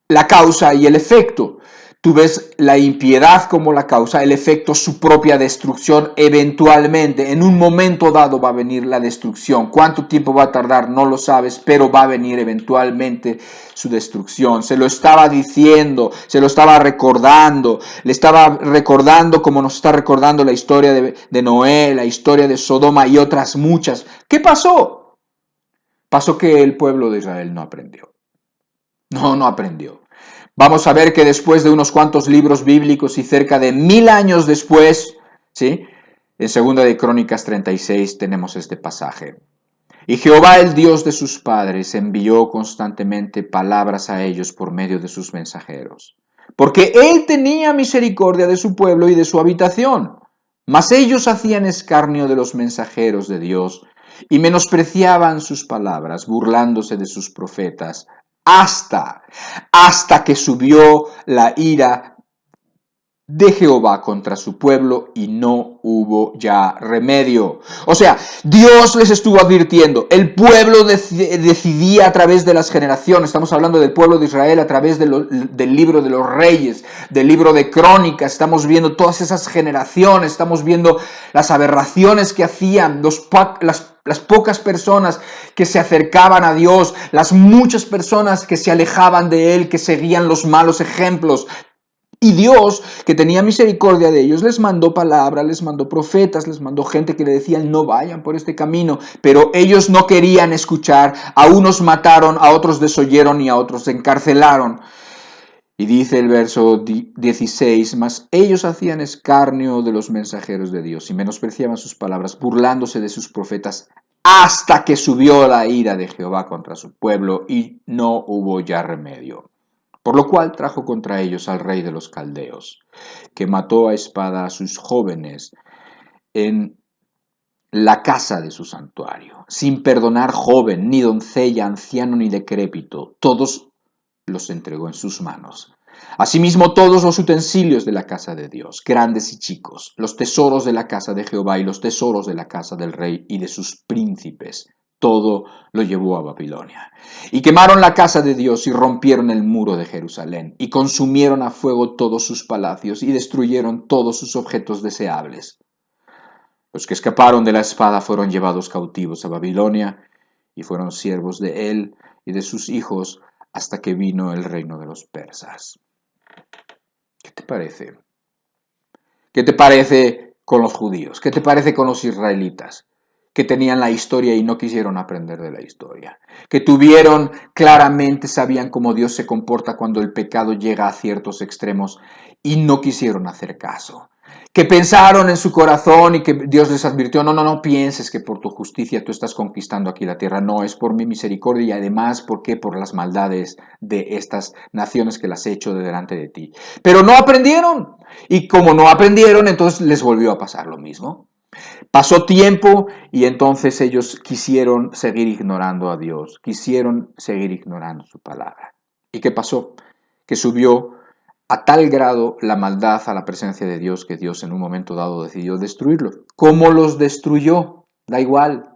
la causa y el efecto. Tú ves la impiedad como la causa, el efecto, su propia destrucción. Eventualmente, en un momento dado va a venir la destrucción. ¿Cuánto tiempo va a tardar? No lo sabes, pero va a venir eventualmente su destrucción. Se lo estaba diciendo, se lo estaba recordando, le estaba recordando como nos está recordando la historia de Noé, la historia de Sodoma y otras muchas. ¿Qué pasó? Pasó que el pueblo de Israel no aprendió. No aprendió. Vamos a ver que después de unos cuantos libros bíblicos y cerca de 1000 años después, ¿sí? En 2 de Crónicas 36 tenemos este pasaje. Y Jehová, el Dios de sus padres, envió constantemente palabras a ellos por medio de sus mensajeros, porque él tenía misericordia de su pueblo y de su habitación. Mas ellos hacían escarnio de los mensajeros de Dios y menospreciaban sus palabras, burlándose de sus profetas, hasta que subió la ira de Jehová contra su pueblo y no hubo ya remedio. O sea, Dios les estuvo advirtiendo, el pueblo decidía a través de las generaciones, estamos hablando del pueblo de Israel a través del libro de los reyes, del libro de crónicas, estamos viendo todas esas generaciones, estamos viendo las aberraciones que hacían, las pocas personas que se acercaban a Dios, las muchas personas que se alejaban de Él, que seguían los malos ejemplos. Y Dios, que tenía misericordia de ellos, les mandó palabra, les mandó profetas, les mandó gente que le decían no vayan por este camino, pero ellos no querían escuchar, a unos mataron, a otros desoyeron y a otros encarcelaron. Y dice el verso 16, mas ellos hacían escarnio de los mensajeros de Dios y menospreciaban sus palabras, burlándose de sus profetas, hasta que subió la ira de Jehová contra su pueblo y no hubo ya remedio. Por lo cual trajo contra ellos al rey de los caldeos, que mató a espada a sus jóvenes en la casa de su santuario, sin perdonar joven, ni doncella, anciano, ni decrépito, todos los entregó en sus manos. Asimismo todos los utensilios de la casa de Dios, grandes y chicos, los tesoros de la casa de Jehová y los tesoros de la casa del rey y de sus príncipes, todo lo llevó a Babilonia. Y quemaron la casa de Dios y rompieron el muro de Jerusalén, y consumieron a fuego todos sus palacios y destruyeron todos sus objetos deseables. Los que escaparon de la espada fueron llevados cautivos a Babilonia, y fueron siervos de él y de sus hijos hasta que vino el reino de los persas. ¿Qué te parece? ¿Qué te parece con los judíos? ¿Qué te parece con los israelitas? Que tenían la historia y no quisieron aprender de la historia, que tuvieron claramente, sabían cómo Dios se comporta cuando el pecado llega a ciertos extremos y no quisieron hacer caso, que pensaron en su corazón y que Dios les advirtió, no pienses que por tu justicia tú estás conquistando aquí la tierra, no, es por mi misericordia y además, ¿por qué? Por las maldades de estas naciones que las he hecho de delante de ti. Pero no aprendieron, y como no aprendieron, entonces les volvió a pasar lo mismo. Pasó tiempo y entonces ellos quisieron seguir ignorando a Dios, quisieron seguir ignorando su palabra. ¿Y qué pasó? Que subió a tal grado la maldad a la presencia de Dios que Dios en un momento dado decidió destruirlos. ¿Cómo los destruyó? Da igual.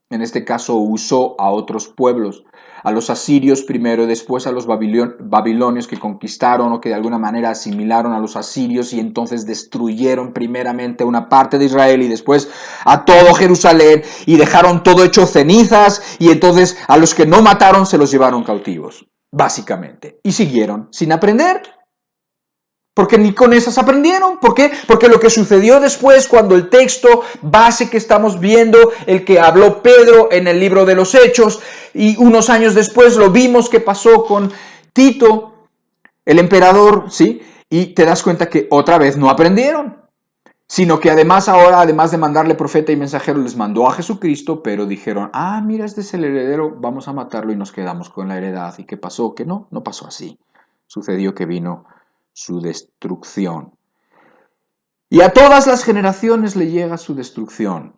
En este caso usó a otros pueblos, a los asirios primero y después a los babilonios que conquistaron o que de alguna manera asimilaron a los asirios y entonces destruyeron primeramente una parte de Israel y después a todo Jerusalén y dejaron todo hecho cenizas y entonces a los que no mataron se los llevaron cautivos, básicamente. Y siguieron sin aprender. Porque ni con esas aprendieron. ¿Por qué? Porque lo que sucedió después, cuando el texto base que estamos viendo, el que habló Pedro en el libro de los Hechos, y unos años después lo vimos que pasó con Tito, el emperador, ¿sí? Y te das cuenta que otra vez no aprendieron, sino que además ahora, además de mandarle profeta y mensajero, les mandó a Jesucristo, pero dijeron, mira, este es el heredero, vamos a matarlo y nos quedamos con la heredad. ¿Y qué pasó? Que no pasó así. Sucedió que vino su destrucción. Y a todas las generaciones le llega su destrucción.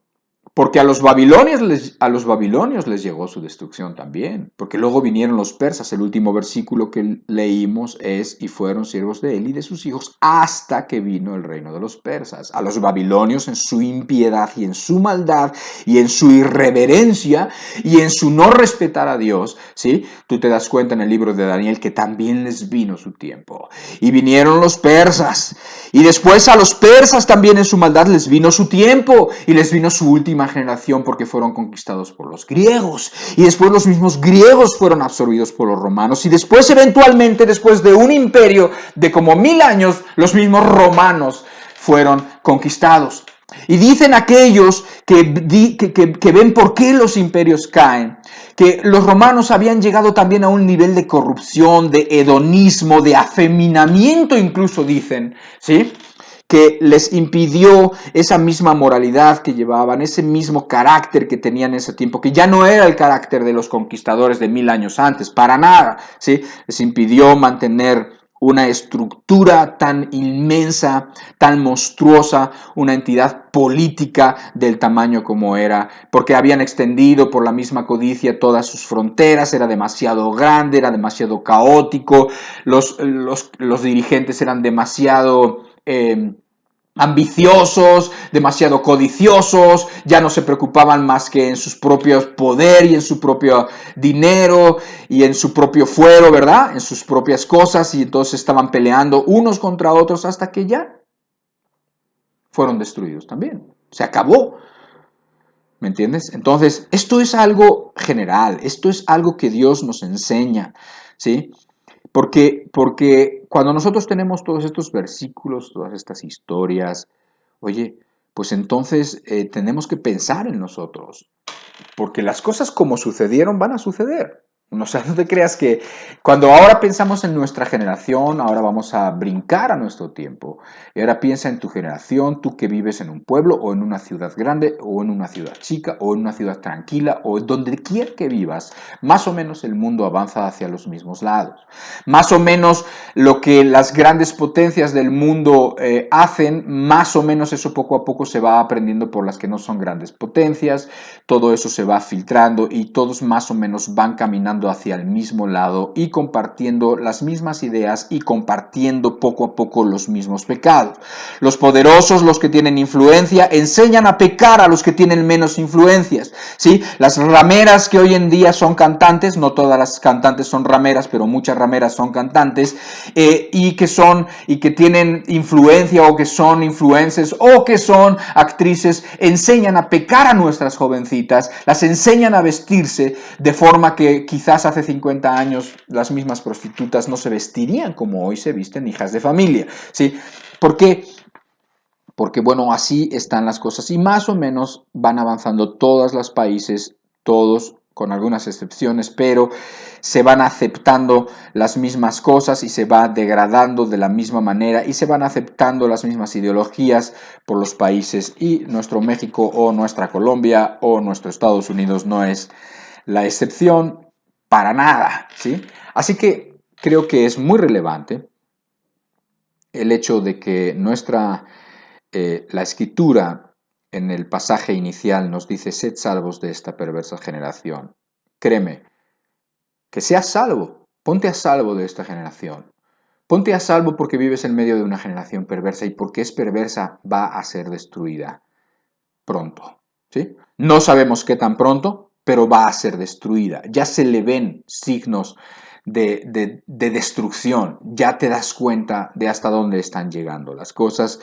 Porque a los babilonios les llegó su destrucción también. Porque luego vinieron los persas. El último versículo que leímos es, y fueron siervos de él y de sus hijos hasta que vino el reino de los persas. A los babilonios en su impiedad y en su maldad y en su irreverencia y en su no respetar a Dios, ¿sí? Tú te das cuenta en el libro de Daniel que también les vino su tiempo. Y vinieron los persas. Y después a los persas también en su maldad les vino su tiempo y les vino su última generación porque fueron conquistados por los griegos. Y después los mismos griegos fueron absorbidos por los romanos. Y después eventualmente, después de un imperio de como 1000 años, los mismos romanos fueron conquistados. Y dicen aquellos que ven por qué los imperios caen, que los romanos habían llegado también a un nivel de corrupción, de hedonismo, de afeminamiento incluso dicen, ¿sí? Que les impidió esa misma moralidad que llevaban, ese mismo carácter que tenían en ese tiempo, que ya no era el carácter de los conquistadores de 1000 años antes, para nada, ¿sí? Les impidió mantener una estructura tan inmensa, tan monstruosa, una entidad política del tamaño como era, porque habían extendido por la misma codicia todas sus fronteras, era demasiado grande, era demasiado caótico, los dirigentes eran demasiado ambiciosos, demasiado codiciosos, ya no se preocupaban más que en sus propios poder y en su propio dinero y en su propio fuero, ¿verdad? En sus propias cosas, y entonces estaban peleando unos contra otros hasta que ya fueron destruidos también. Se acabó. ¿Me entiendes? Entonces, esto es algo general, esto es algo que Dios nos enseña, ¿sí? Porque cuando nosotros tenemos todos estos versículos, todas estas historias, oye, pues entonces tenemos que pensar en nosotros, porque las cosas como sucedieron van a suceder. O sea, no te creas que cuando ahora pensamos en nuestra generación, ahora vamos a brincar a nuestro tiempo. Y ahora piensa en tu generación, tú que vives en un pueblo o en una ciudad grande o en una ciudad chica o en una ciudad tranquila o donde quiera que vivas, más o menos el mundo avanza hacia los mismos lados. Más o menos lo que las grandes potencias del mundo hacen, más o menos eso poco a poco se va aprendiendo por las que no son grandes potencias, todo eso se va filtrando y todos más o menos van caminando hacia el mismo lado y compartiendo las mismas ideas y compartiendo poco a poco los mismos pecados. Los poderosos, los que tienen influencia, enseñan a pecar a los que tienen menos influencias, ¿sí? Las rameras que hoy en día son cantantes, no todas las cantantes son rameras, pero muchas rameras son cantantes, y que tienen influencia o que son influencers o que son actrices, enseñan a pecar a nuestras jovencitas, las enseñan a vestirse de forma que quizás hace 50 años las mismas prostitutas no se vestirían como hoy se visten hijas de familia, ¿sí? ¿Por qué? Porque, bueno, así están las cosas y más o menos van avanzando todos los países, todos con algunas excepciones, pero se van aceptando las mismas cosas y se va degradando de la misma manera y se van aceptando las mismas ideologías por los países, y nuestro México o nuestra Colombia o nuestro Estados Unidos no es la excepción para nada, ¿sí? Así que creo que es muy relevante el hecho de que la escritura en el pasaje inicial nos dice: sed salvos de esta perversa generación. Créeme, que seas salvo, ponte a salvo de esta generación. Ponte a salvo porque vives en medio de una generación perversa, y porque es perversa va a ser destruida pronto, ¿sí? No sabemos qué tan pronto, pero va a ser destruida. Ya se le ven signos de destrucción, ya te das cuenta de hasta dónde están llegando las cosas,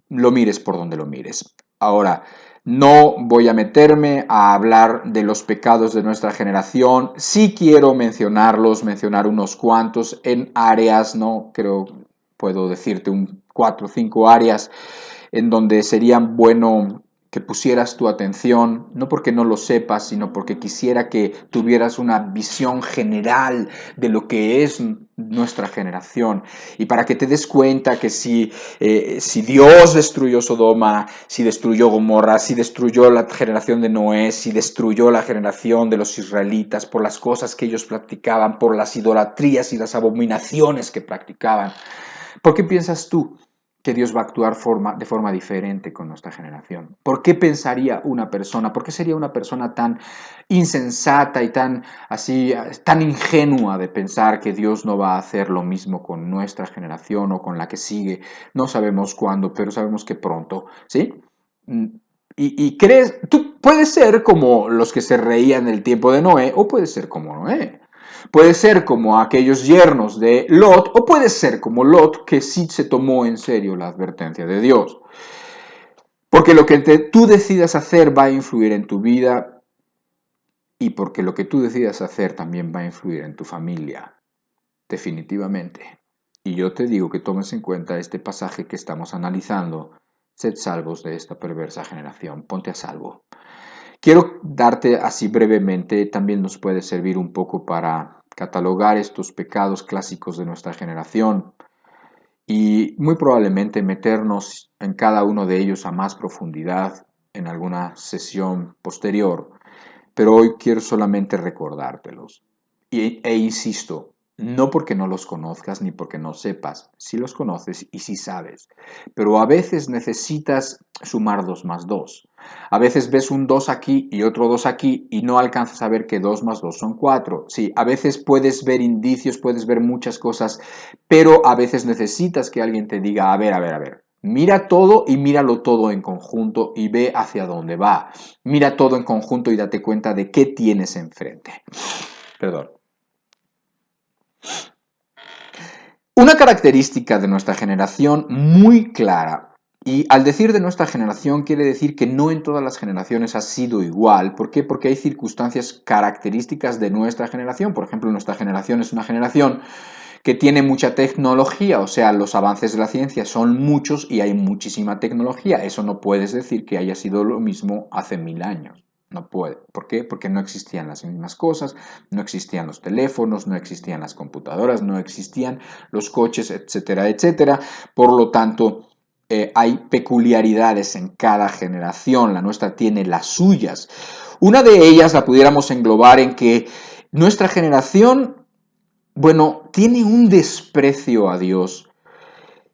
lo mires por donde lo mires. Ahora, no voy a meterme a hablar de los pecados de nuestra generación. Sí quiero mencionar unos cuantos en áreas, ¿no? Creo, puedo decirte 4 o 5 áreas en donde sería bueno que pusieras tu atención, no porque no lo sepas, sino porque quisiera que tuvieras una visión general de lo que es nuestra generación, y para que te des cuenta que si Dios destruyó Sodoma, si destruyó Gomorra, si destruyó la generación de Noé, si destruyó la generación de los israelitas por las cosas que ellos practicaban, por las idolatrías y las abominaciones que practicaban, ¿por qué piensas tú que Dios va a actuar de forma diferente con nuestra generación? ¿Por qué pensaría una persona, por qué sería una persona tan insensata y tan ingenua de pensar que Dios no va a hacer lo mismo con nuestra generación o con la que sigue? No sabemos cuándo, pero sabemos que pronto, ¿sí? Y crees, tú puedes ser como los que se reían del tiempo de Noé, o puedes ser como Noé. Puede ser como aquellos yernos de Lot, o puede ser como Lot, que sí se tomó en serio la advertencia de Dios. Porque lo que tú decidas hacer va a influir en tu vida, y porque lo que tú decidas hacer también va a influir en tu familia, definitivamente. Y yo te digo que tomes en cuenta este pasaje que estamos analizando: sed salvos de esta perversa generación, ponte a salvo. Quiero darte así brevemente, también nos puede servir un poco para catalogar estos pecados clásicos de nuestra generación y muy probablemente meternos en cada uno de ellos a más profundidad en alguna sesión posterior, pero hoy quiero solamente recordártelos. E insisto, No porque no los conozcas ni porque no sepas, sí los conoces y sí sabes, pero a veces necesitas sumar 2 más 2. A veces ves un 2 aquí y otro 2 aquí y no alcanzas a ver que 2 más 2 son 4. Sí, a veces puedes ver indicios, puedes ver muchas cosas, pero a veces necesitas que alguien te diga, a ver. Mira todo y míralo todo en conjunto y ve hacia dónde va. Mira todo en conjunto y date cuenta de qué tienes enfrente. Perdón. Una característica de nuestra generación muy clara, y al decir de nuestra generación quiere decir que no en todas las generaciones ha sido igual. ¿Por qué? Porque hay circunstancias características de nuestra generación. Por ejemplo, nuestra generación es una generación que tiene mucha tecnología, o sea, los avances de la ciencia son muchos y hay muchísima tecnología. Eso no puedes decir que haya sido lo mismo hace 1000 años. No puede. ¿Por qué? Porque no existían las mismas cosas, no existían los teléfonos, no existían las computadoras, no existían los coches, etcétera, etcétera. Por lo tanto, hay peculiaridades en cada generación. La nuestra tiene las suyas. Una de ellas la pudiéramos englobar en que nuestra generación, bueno, tiene un desprecio a Dios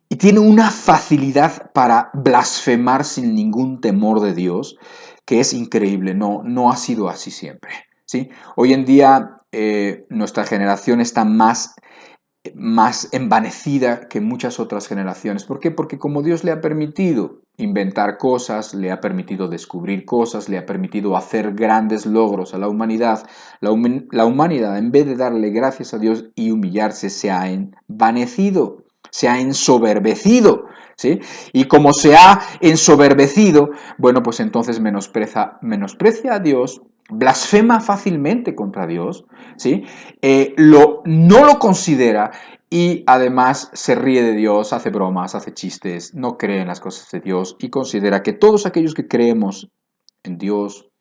y tiene una facilidad para blasfemar sin ningún temor de Dios que es increíble. No ha sido así siempre. ¿Sí? Hoy en día nuestra generación está más envanecida que muchas otras generaciones. ¿Por qué? Porque como Dios le ha permitido inventar cosas, le ha permitido descubrir cosas, le ha permitido hacer grandes logros a la humanidad, la humanidad, en vez de darle gracias a Dios y humillarse, se ha envanecido, se ha ensoberbecido. ¿Sí? Y como se ha ensoberbecido, bueno, pues entonces menosprecia a Dios, blasfema fácilmente contra Dios, ¿sí? No lo considera y además se ríe de Dios, hace bromas, hace chistes, no cree en las cosas de Dios y considera que todos aquellos que creemos en Dios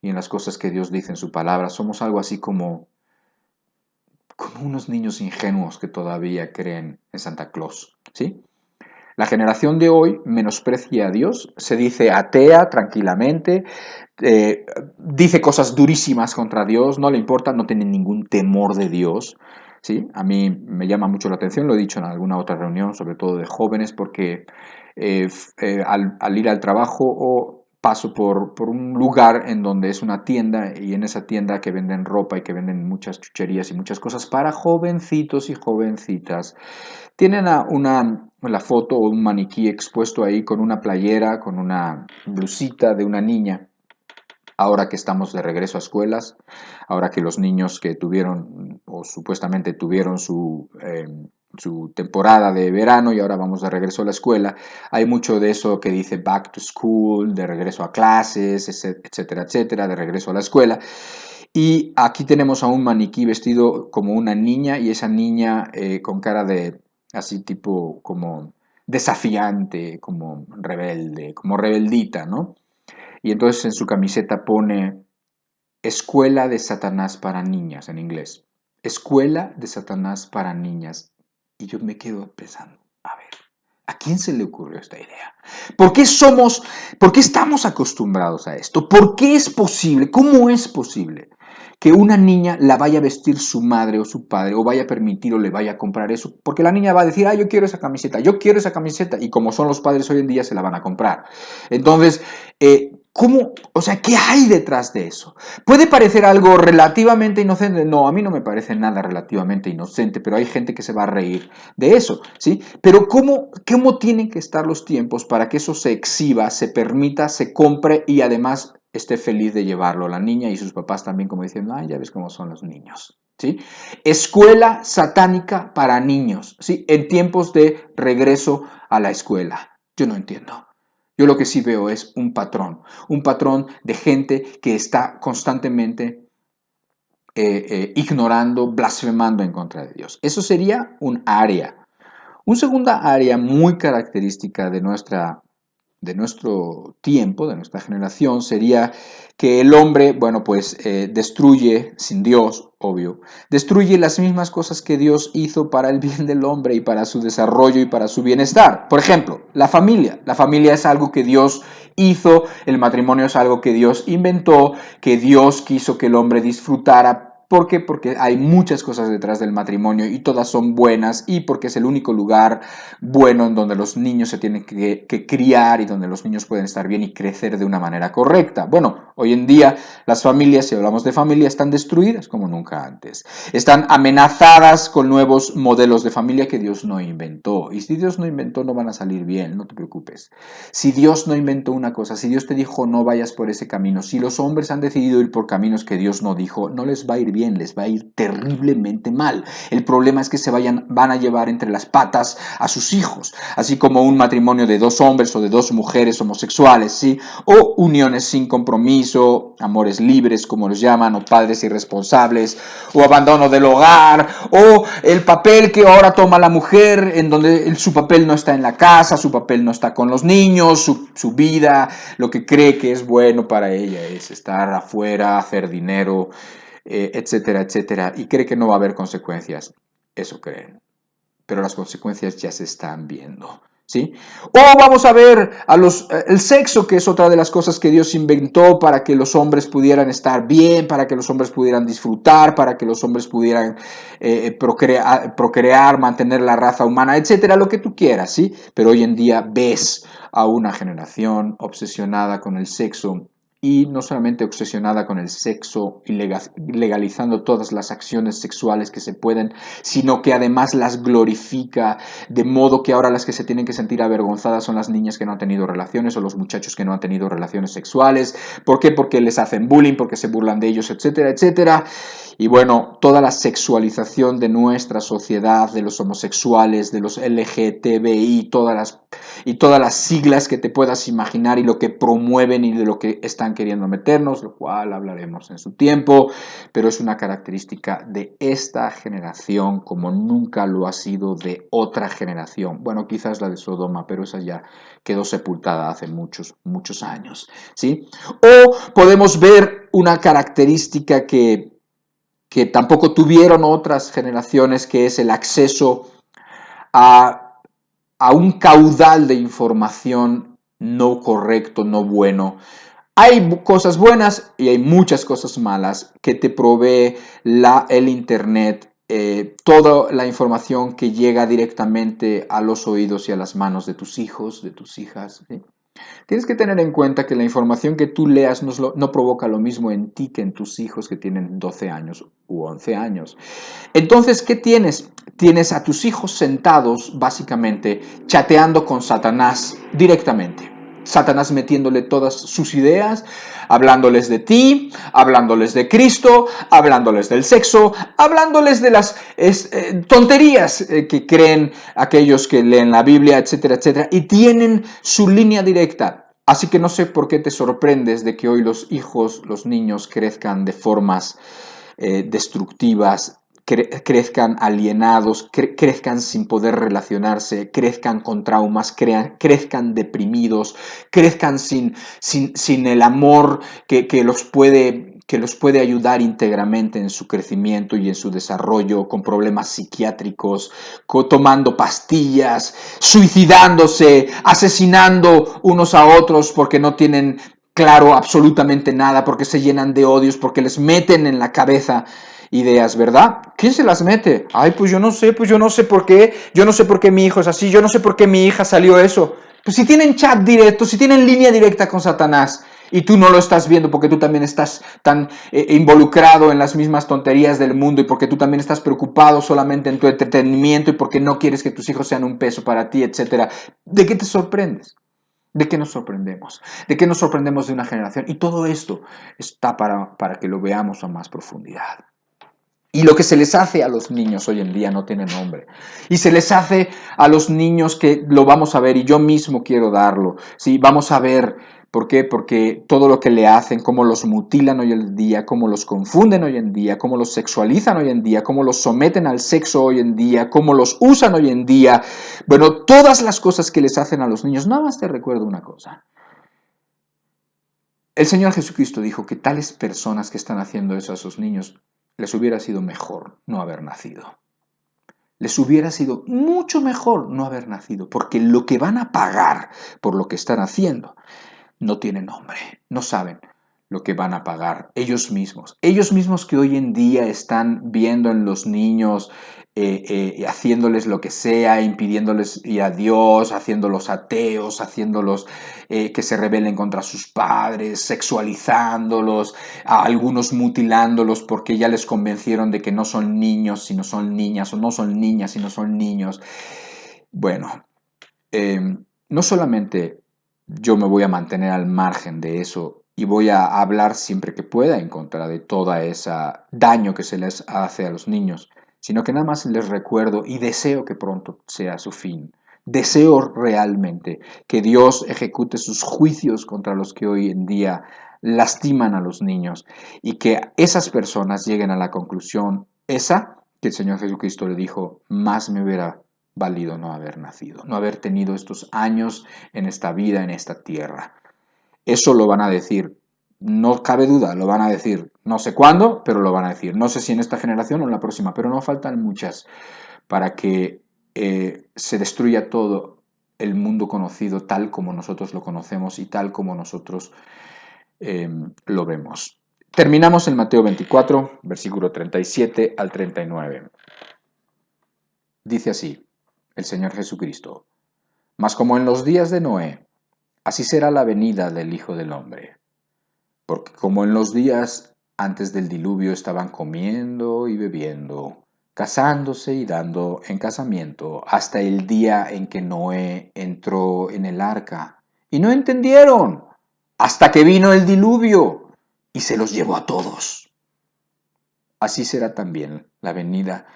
y en las cosas que Dios dice en su palabra somos algo así como unos niños ingenuos que todavía creen en Santa Claus, ¿sí? La generación de hoy menosprecia a Dios, se dice atea tranquilamente, dice cosas durísimas contra Dios, no le importa, no tiene ningún temor de Dios. ¿Sí? A mí me llama mucho la atención, lo he dicho en alguna otra reunión, sobre todo de jóvenes, porque al ir al trabajo o paso por un lugar en donde es una tienda y en esa tienda que venden ropa y que venden muchas chucherías y muchas cosas para jovencitos y jovencitas. Tienen la foto o un maniquí expuesto ahí con una playera, con una blusita de una niña. Ahora que estamos de regreso a escuelas, ahora que los niños que tuvieron o supuestamente tuvieron su temporada de verano y ahora vamos de regreso a la escuela, hay mucho de eso que dice back to school, de regreso a clases, etcétera, etcétera, de regreso a la escuela. Y aquí tenemos a un maniquí vestido como una niña y esa niña con cara de así tipo como desafiante, como rebelde, como rebeldita, ¿no? Y entonces en su camiseta pone Escuela de Satanás para niñas en inglés. Escuela de Satanás para niñas. Y yo me quedo pensando, a ver, ¿a quién se le ocurrió esta idea? ¿Por qué estamos acostumbrados a esto? ¿Por qué es posible? ¿Cómo es posible que una niña la vaya a vestir su madre o su padre o vaya a permitir o le vaya a comprar eso? Porque la niña va a decir, yo quiero esa camiseta, yo quiero esa camiseta, y como son los padres hoy en día se la van a comprar. Entonces, ¿cómo? O sea, ¿qué hay detrás de eso? ¿Puede parecer algo relativamente inocente? No, a mí no me parece nada relativamente inocente, pero hay gente que se va a reír de eso, ¿sí? Pero ¿cómo tienen que estar los tiempos para que eso se exhiba, se permita, se compre y además esté feliz de llevarlo la niña y sus papás también como diciendo, ya ves cómo son los niños, ¿sí? Escuela satánica para niños, ¿sí? En tiempos de regreso a la escuela. Yo no entiendo. Yo lo que sí veo es un patrón de gente que está constantemente ignorando, blasfemando en contra de Dios. Eso sería un área. Una segunda área muy característica de nuestro tiempo, de nuestra generación, sería que el hombre, bueno, pues destruye, sin Dios, obvio, destruye las mismas cosas que Dios hizo para el bien del hombre y para su desarrollo y para su bienestar. Por ejemplo, la familia. La familia es algo que Dios hizo, el matrimonio es algo que Dios inventó, que Dios quiso que el hombre disfrutara ¿Por qué? Porque hay muchas cosas detrás del matrimonio y todas son buenas y porque es el único lugar bueno en donde los niños se tienen que criar y donde los niños pueden estar bien y crecer de una manera correcta. Bueno, hoy en día las familias, si hablamos de familia, están destruidas como nunca antes. Están amenazadas con nuevos modelos de familia que Dios no inventó. Y si Dios no inventó, no van a salir bien, no te preocupes. Si Dios no inventó una cosa, si Dios te dijo no vayas por ese camino, si los hombres han decidido ir por caminos que Dios no dijo, no les va a ir bien, les va a ir terriblemente mal. El problema es que van a llevar entre las patas a sus hijos, así como un matrimonio de dos hombres o de dos mujeres homosexuales, ¿sí? O uniones sin compromiso, amores libres, como los llaman, o padres irresponsables, o abandono del hogar, o el papel que ahora toma la mujer, en donde su papel no está en la casa, su papel no está con los niños, su vida, lo que cree que es bueno para ella es estar afuera, hacer dinero, etcétera, etcétera, y cree que no va a haber consecuencias. Eso creen. Pero las consecuencias ya se están viendo, ¿sí? O vamos a ver el sexo, que es otra de las cosas que Dios inventó para que los hombres pudieran estar bien, para que los hombres pudieran disfrutar, para que los hombres pudieran procrear, mantener la raza humana, etcétera, lo que tú quieras, ¿sí? Pero hoy en día ves a una generación obsesionada con el sexo y no solamente obsesionada con el sexo y legalizando todas las acciones sexuales que se pueden, sino que además las glorifica, de modo que ahora las que se tienen que sentir avergonzadas son las niñas que no han tenido relaciones o los muchachos que no han tenido relaciones sexuales. ¿Por qué? Porque les hacen bullying, porque se burlan de ellos, etcétera, etcétera. Y bueno, toda la sexualización de nuestra sociedad, de los homosexuales, de los LGTBI, todas las siglas que te puedas imaginar y lo que promueven y de lo que están queriendo meternos, lo cual hablaremos en su tiempo, pero es una característica de esta generación como nunca lo ha sido de otra generación. Bueno, quizás la de Sodoma, pero esa ya quedó sepultada hace muchos, muchos años, ¿sí? O podemos ver una característica que tampoco tuvieron otras generaciones, que es el acceso a un caudal de información no correcto, no bueno. Hay cosas buenas y hay muchas cosas malas que te provee el Internet, toda la información que llega directamente a los oídos y a las manos de tus hijos, de tus hijas, ¿sí? Tienes que tener en cuenta que la información que tú leas no provoca lo mismo en ti que en tus hijos que tienen 12 años u 11 años. Entonces, ¿qué tienes? Tienes a tus hijos sentados, básicamente, chateando con Satanás directamente. Satanás metiéndole todas sus ideas, hablándoles de ti, hablándoles de Cristo, hablándoles del sexo, hablándoles de las tonterías que creen aquellos que leen la Biblia, etcétera, etcétera, y tienen su línea directa. Así que no sé por qué te sorprendes de que hoy los hijos, los niños, crezcan de formas destructivas, crezcan alienados, crezcan sin poder relacionarse, crezcan con traumas, crezcan deprimidos, crezcan sin el amor que los puede ayudar íntegramente en su crecimiento y en su desarrollo, con problemas psiquiátricos, tomando pastillas, suicidándose, asesinando unos a otros porque no tienen claro absolutamente nada, porque se llenan de odios, porque les meten en la cabeza ideas, ¿verdad? ¿Quién se las mete? Ay, pues yo no sé por qué, yo no sé por qué mi hijo es así, yo no sé por qué mi hija salió eso. Pues si tienen chat directo, si tienen línea directa con Satanás, y tú no lo estás viendo porque tú también estás tan involucrado en las mismas tonterías del mundo y porque tú también estás preocupado solamente en tu entretenimiento y porque no quieres que tus hijos sean un peso para ti, etcétera. ¿De qué te sorprendes? ¿De qué nos sorprendemos? ¿De qué nos sorprendemos de una generación? Y todo esto está para que lo veamos a más profundidad. Y lo que se les hace a los niños hoy en día no tiene nombre. Y se les hace a los niños que lo vamos a ver, y yo mismo quiero darlo. Sí, vamos a ver. ¿Por qué? Porque todo lo que le hacen, cómo los mutilan hoy en día, cómo los confunden hoy en día, cómo los sexualizan hoy en día, cómo los someten al sexo hoy en día, cómo los usan hoy en día. Bueno, todas las cosas que les hacen a los niños. Nada más te recuerdo una cosa. El Señor Jesucristo dijo que tales personas que están haciendo eso a sus niños, les hubiera sido mejor no haber nacido. Les hubiera sido mucho mejor no haber nacido, porque lo que van a pagar por lo que están haciendo no tiene nombre, no saben. lo que van a pagar ellos mismos que hoy en día están viendo en los niños, haciéndoles lo que sea, impidiéndoles ir a Dios, haciéndolos ateos, haciéndolos que se rebelen contra sus padres, sexualizándolos, a algunos mutilándolos porque ya les convencieron de que no son niños sino son niñas, o no son niñas sino son niños. Bueno, no solamente yo me voy a mantener al margen de eso y voy a hablar siempre que pueda en contra de toda esa daño que se les hace a los niños, sino que nada más les recuerdo y deseo que pronto sea su fin. Deseo realmente que Dios ejecute sus juicios contra los que hoy en día lastiman a los niños y que esas personas lleguen a la conclusión esa que el Señor Jesucristo le dijo: más me hubiera valido no haber nacido, no haber tenido estos años en esta vida, en esta tierra. Eso lo van a decir, no cabe duda, lo van a decir, no sé cuándo, pero lo van a decir. No sé si en esta generación o en la próxima, pero no faltan muchas para que se destruya todo el mundo conocido tal como nosotros lo conocemos y tal como nosotros lo vemos. Terminamos en Mateo 24, versículo 37 al 39. Dice así el Señor Jesucristo: mas como en los días de Noé, así será la venida del Hijo del Hombre. Porque como en los días antes del diluvio estaban comiendo y bebiendo, casándose y dando en casamiento, hasta el día en que Noé entró en el arca, y no entendieron, hasta que vino el diluvio y se los llevó a todos. Así será también la venida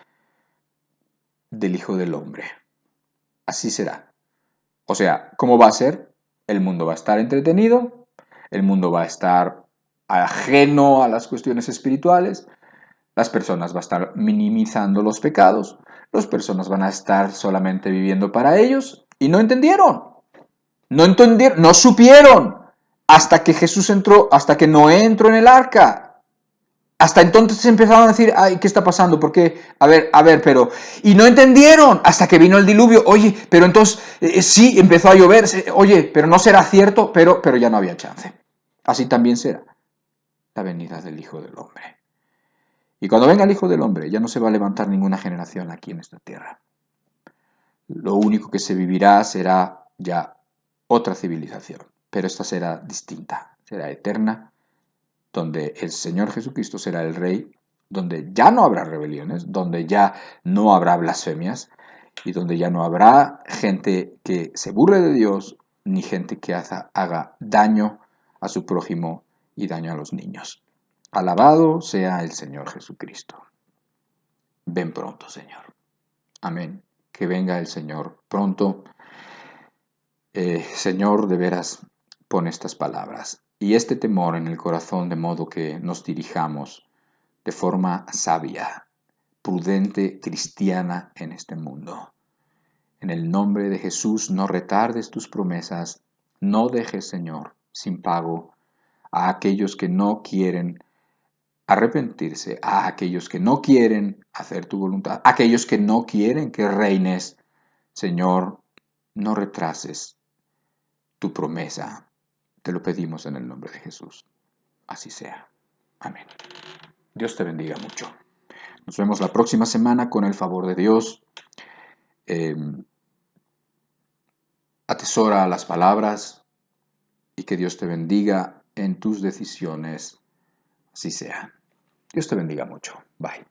del Hijo del Hombre. Así será. O sea, ¿cómo va a ser? El mundo va a estar entretenido, el mundo va a estar ajeno a las cuestiones espirituales, las personas van a estar minimizando los pecados, las personas van a estar solamente viviendo para ellos y no entendieron, no supieron hasta que Jesús entró, hasta que Noé entró en el arca. Hasta entonces empezaron a decir: ay, ¿qué está pasando? ¿Por qué? A ver, pero... Y no entendieron hasta que vino el diluvio. Oye, pero entonces, sí, empezó a llover. Oye, pero no será cierto, pero ya no había chance. Así también será la venida del Hijo del Hombre. Y cuando venga el Hijo del Hombre, ya no se va a levantar ninguna generación aquí en esta tierra. Lo único que se vivirá será ya otra civilización. Pero esta será distinta, será eterna, donde el Señor Jesucristo será el Rey, donde ya no habrá rebeliones, donde ya no habrá blasfemias y donde ya no habrá gente que se burle de Dios ni gente que haga daño a su prójimo y daño a los niños. Alabado sea el Señor Jesucristo. Ven pronto, Señor. Amén. Que venga el Señor pronto. Señor, de veras, pon estas palabras y este temor en el corazón, de modo que nos dirijamos de forma sabia, prudente, cristiana en este mundo. En el nombre de Jesús, no retardes tus promesas, no dejes, Señor, sin pago a aquellos que no quieren arrepentirse, a aquellos que no quieren hacer tu voluntad, a aquellos que no quieren que reines. Señor, no retrases tu promesa. Te lo pedimos en el nombre de Jesús. Así sea. Amén. Dios te bendiga mucho. Nos vemos la próxima semana con el favor de Dios. Atesora las palabras y que Dios te bendiga en tus decisiones. Así sea. Dios te bendiga mucho. Bye.